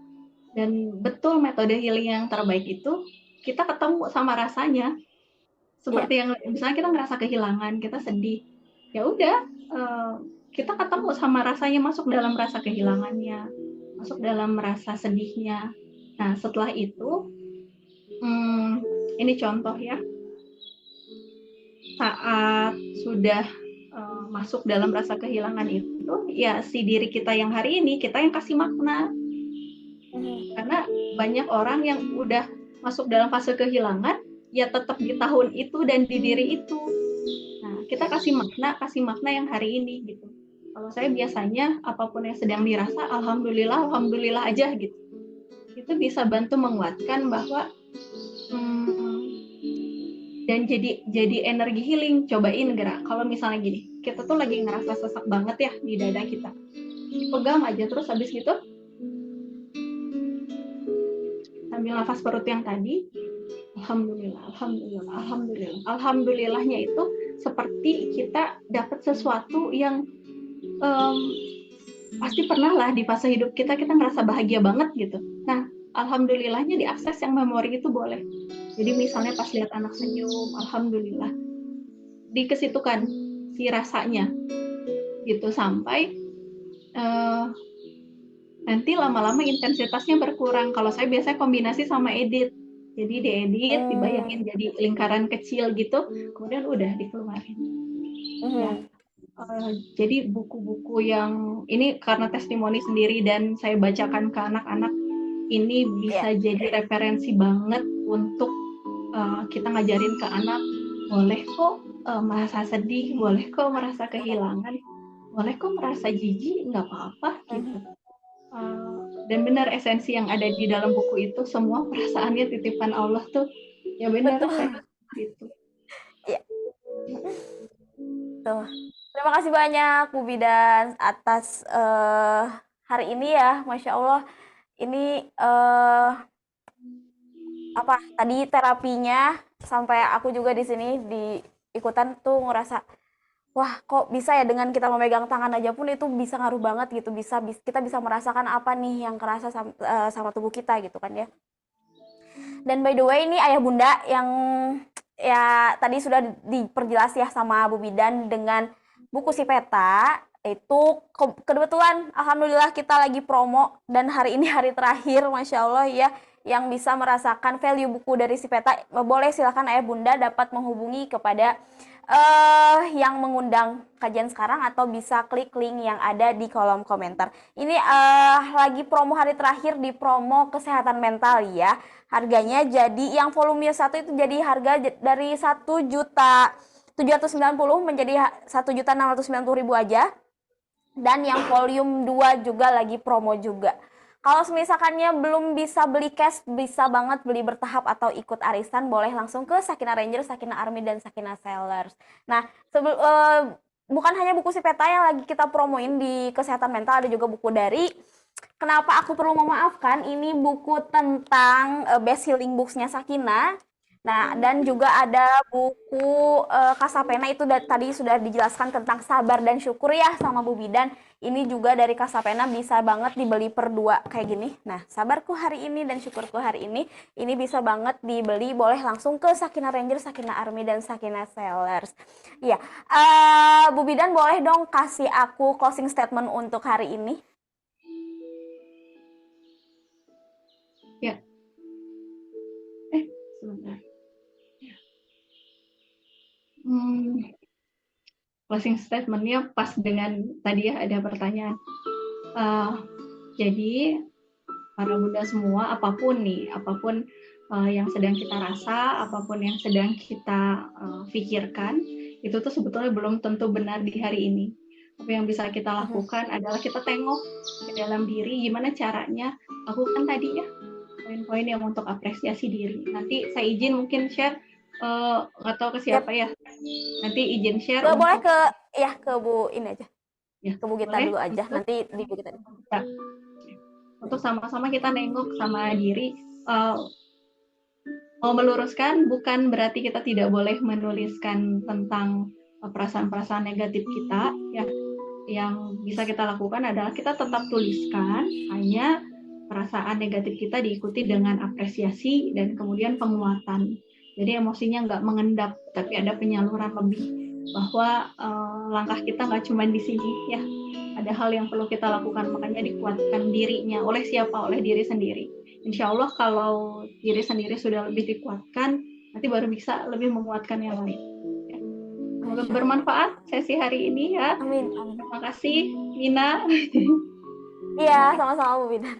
Dan betul metode healing yang terbaik itu kita ketemu sama rasanya. Seperti yang misalnya kita ngerasa kehilangan, kita sedih, ya udah kita ketemu sama rasanya, masuk dalam rasa kehilangannya, masuk dalam rasa sedihnya. Nah setelah itu, ini contoh ya, saat sudah masuk dalam rasa kehilangan itu, ya si diri kita yang hari ini kita yang kasih makna. Karena banyak orang yang udah masuk dalam fase kehilangan, ya tetap di tahun itu dan di diri itu. Nah, kita kasih makna yang hari ini gitu. Kalau saya biasanya apapun yang sedang dirasa, alhamdulillah, alhamdulillah aja gitu. Itu bisa bantu menguatkan bahwa dan jadi energi healing. Cobain gerak. Kalau misalnya gini, kita tuh lagi ngerasa sesak banget ya di dada kita. Pegang aja terus habis gitu sambil nafas perut yang tadi, alhamdulillah, alhamdulillah, alhamdulillah. Alhamdulillahnya itu seperti kita dapat sesuatu yang pasti pernah lah di fase hidup kita ngerasa bahagia banget gitu. Nah, alhamdulillahnya diakses yang memori itu boleh. Jadi misalnya pas lihat anak senyum, alhamdulillah, dikesitukan si rasanya gitu sampai nanti lama-lama intensitasnya berkurang. Kalau saya biasanya kombinasi sama edit. Jadi diedit, dibayangin jadi lingkaran kecil gitu, kemudian udah dikeluarin. Ya. Jadi buku-buku yang ini karena testimoni sendiri dan saya bacakan ke anak-anak, ini bisa jadi referensi banget untuk kita ngajarin ke anak, boleh kok merasa sedih, boleh kok merasa kehilangan, boleh kok merasa jijik, nggak apa-apa gitu. Dan benar esensi yang ada di dalam buku itu semua perasaannya titipan Allah tuh, ya benar gitu. Iya. Tuh. Terima kasih banyak Bu Bidan atas hari ini ya, Masya Allah. Ini apa tadi terapinya sampai aku juga di sini di ikutan tuh ngerasa wah kok bisa ya dengan kita memegang tangan aja pun itu bisa ngaruh banget gitu, kita bisa merasakan apa nih yang kerasa sama tubuh kita gitu kan ya. Dan by the way ini ayah bunda yang ya tadi sudah diperjelas ya sama Bu Bidan dengan buku Si Peta itu kebetulan alhamdulillah kita lagi promo dan hari ini hari terakhir Masya Allah ya yang bisa merasakan value buku dari Si Peta. Boleh silakan ayah bunda dapat menghubungi kepada yang mengundang kajian sekarang atau bisa klik link yang ada di kolom komentar. Ini lagi promo hari terakhir di promo kesehatan mental ya. Harganya jadi yang volume 1 itu jadi harga dari 1.790.000 menjadi 1.690.000 aja. Dan yang volume 2 juga lagi promo juga. Kalau misalkannya belum bisa beli cash, bisa banget beli bertahap atau ikut arisan, boleh langsung ke Sakina Ranger, Sakina Army, dan Sakina Sellers. Nah, bukan hanya buku Si Peta yang lagi kita promoin di kesehatan mental, ada juga buku dari Kenapa Aku Perlu Memaafkan. Ini buku tentang best healing books-nya Sakina. Nah, dan juga ada buku Kasapena itu tadi sudah dijelaskan tentang sabar dan syukur ya sama Bu Bidan. Ini juga dari Kasapena bisa banget dibeli per 2 kayak gini. Nah, sabarku hari ini dan syukurku hari ini bisa banget dibeli, boleh langsung ke Sakina Ranger, Sakina Army, dan Sakina Sellers. Iya, Bu Bidan boleh dong kasih aku closing statement untuk hari ini? Ya. Sebentar. Closing statement-nya pas dengan tadi ya ada pertanyaan. Jadi para bunda semua, apapun yang sedang kita rasa, apapun yang sedang kita pikirkan, itu tuh sebetulnya belum tentu benar di hari ini. Apa yang bisa kita lakukan adalah kita tengok ke dalam diri, gimana caranya lakukan tadi ya poin-poin yang untuk apresiasi diri. Nanti saya izin mungkin share, nggak tahu ke siapa ya. Nanti izin share. Boleh ke Bu ini aja. Ya, ke Bu Gita dulu aja. Nanti di Bu Gita. Untuk sama-sama kita nengok sama diri. Mau meluruskan bukan berarti kita tidak boleh menuliskan tentang perasaan-perasaan negatif kita. Ya, yang bisa kita lakukan adalah kita tetap tuliskan, hanya perasaan negatif kita diikuti dengan apresiasi dan kemudian penguatan. Jadi emosinya nggak mengendap, tapi ada penyaluran lebih bahwa langkah kita nggak cuma di sini ya. Ada hal yang perlu kita lakukan, makanya dikuatkan dirinya. Oleh siapa? Oleh diri sendiri. Insya Allah kalau diri sendiri sudah lebih dikuatkan, nanti baru bisa lebih menguatkan yang lain. Ya. Semoga bermanfaat sesi hari ini ya. Amin. Terima kasih Mina. Iya, sama-sama Bu Bidan.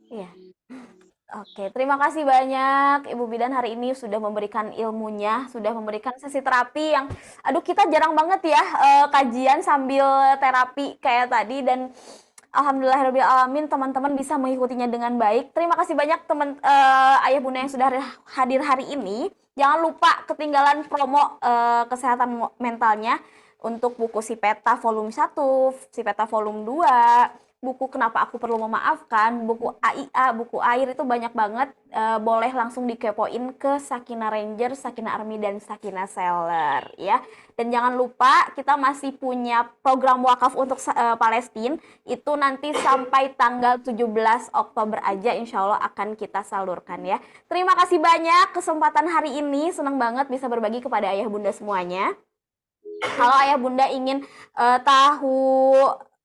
Iya. Oke, terima kasih banyak Ibu Bidan hari ini sudah memberikan ilmunya, sudah memberikan sesi terapi yang, aduh kita jarang banget ya kajian sambil terapi kayak tadi dan alhamdulillahirabbil alamin teman-teman bisa mengikutinya dengan baik. Terima kasih banyak teman ayah bunda yang sudah hadir hari ini. Jangan lupa ketinggalan promo kesehatan mentalnya untuk buku Si Peta volume 1, Si Peta volume 2, buku Kenapa Aku Perlu Memaafkan, buku AIA, buku air itu banyak banget. Boleh langsung dikepoin ke Sakina Ranger, Sakina Army, dan Sakina Seller ya. Dan jangan lupa kita masih punya program wakaf untuk Palestina. Itu nanti sampai tanggal 17 Oktober aja insya Allah akan kita salurkan ya. Terima kasih banyak kesempatan hari ini. Senang banget bisa berbagi kepada ayah bunda semuanya. Kalau ayah bunda ingin tahu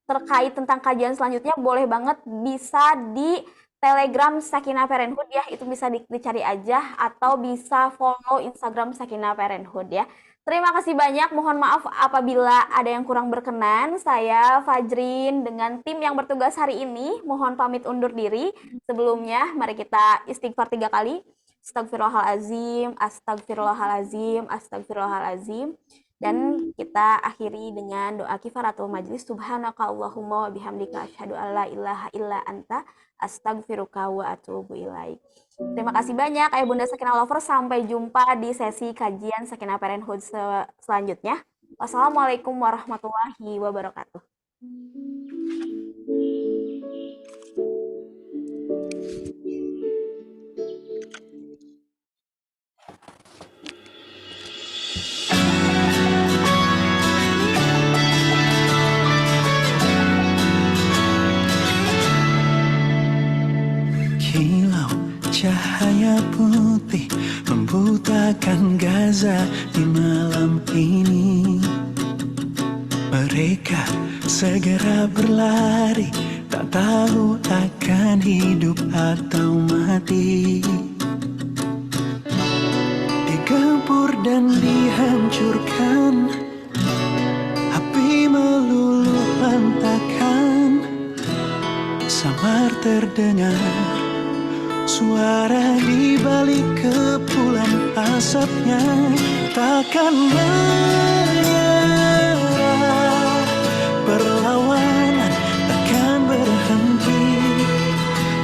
terkait tentang kajian selanjutnya, boleh banget bisa di Telegram Sakinah Parenthood ya, itu bisa dicari aja atau bisa follow Instagram Sakinah Parenthood ya. Terima kasih banyak, mohon maaf apabila ada yang kurang berkenan. Saya Fajrin dengan tim yang bertugas hari ini, mohon pamit undur diri. Sebelumnya, mari kita istighfar 3 kali. Astagfirullahalazim, astagfirullahalazim, astagfirullahalazim. Dan kita akhiri dengan doa kifaratul majlis. Subhanaka Allahumma wa bihamdika asyhadu an la ilaha illa anta astaghfiruka wa atubu ilaik. Terima kasih banyak ayah bunda Sakinah Lover. Sampai jumpa di sesi kajian Sakinah Parenthood selanjutnya. Wassalamualaikum warahmatullahi wabarakatuh. Kilau cahaya putih membutakan Gaza di malam ini. Mereka segera berlari, tak tahu akan hidup atau mati. Digempur dan dihancurkan, api meluluh lantakan. Samar terdengar suara di balik kepulan asapnya. Takkan menyerah, perlawanan takkan berhenti.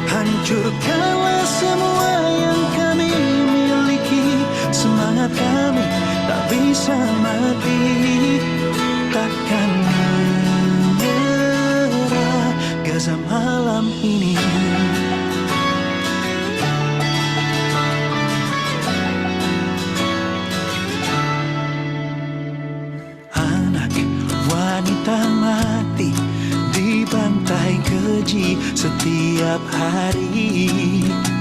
Hancurkanlah semua yang kami miliki. Semangat kami tak bisa mati. Takkan menyerah, Gaza malam ini. Wanita mati dibantai keji setiap hari.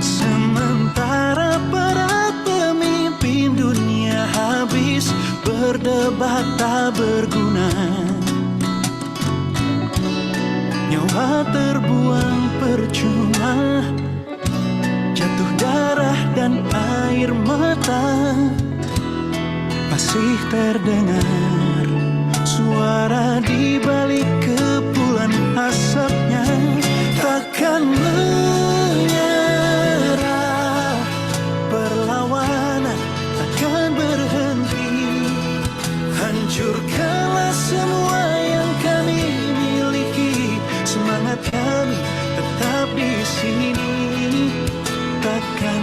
Sementara para pemimpin dunia habis berdebat tak berguna. Nyawa terbuang percuma, jatuh darah dan air mata. Masih terdengar suara di balik kepulan asapnya. Takkan menyerah, perlawanan takkan berhenti. Hancurkanlah semua yang kami miliki. Semangat kami tetap di sini. Takkan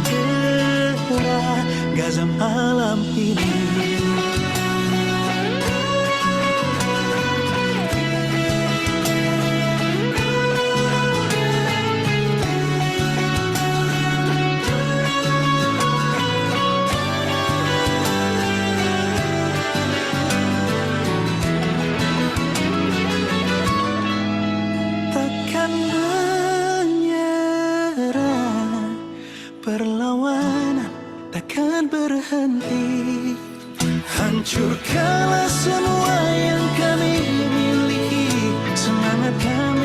menyerah, Gaza malam ini. Perlawanan takkan berhenti. Hancurkanlah semua yang kami miliki. Semangat kami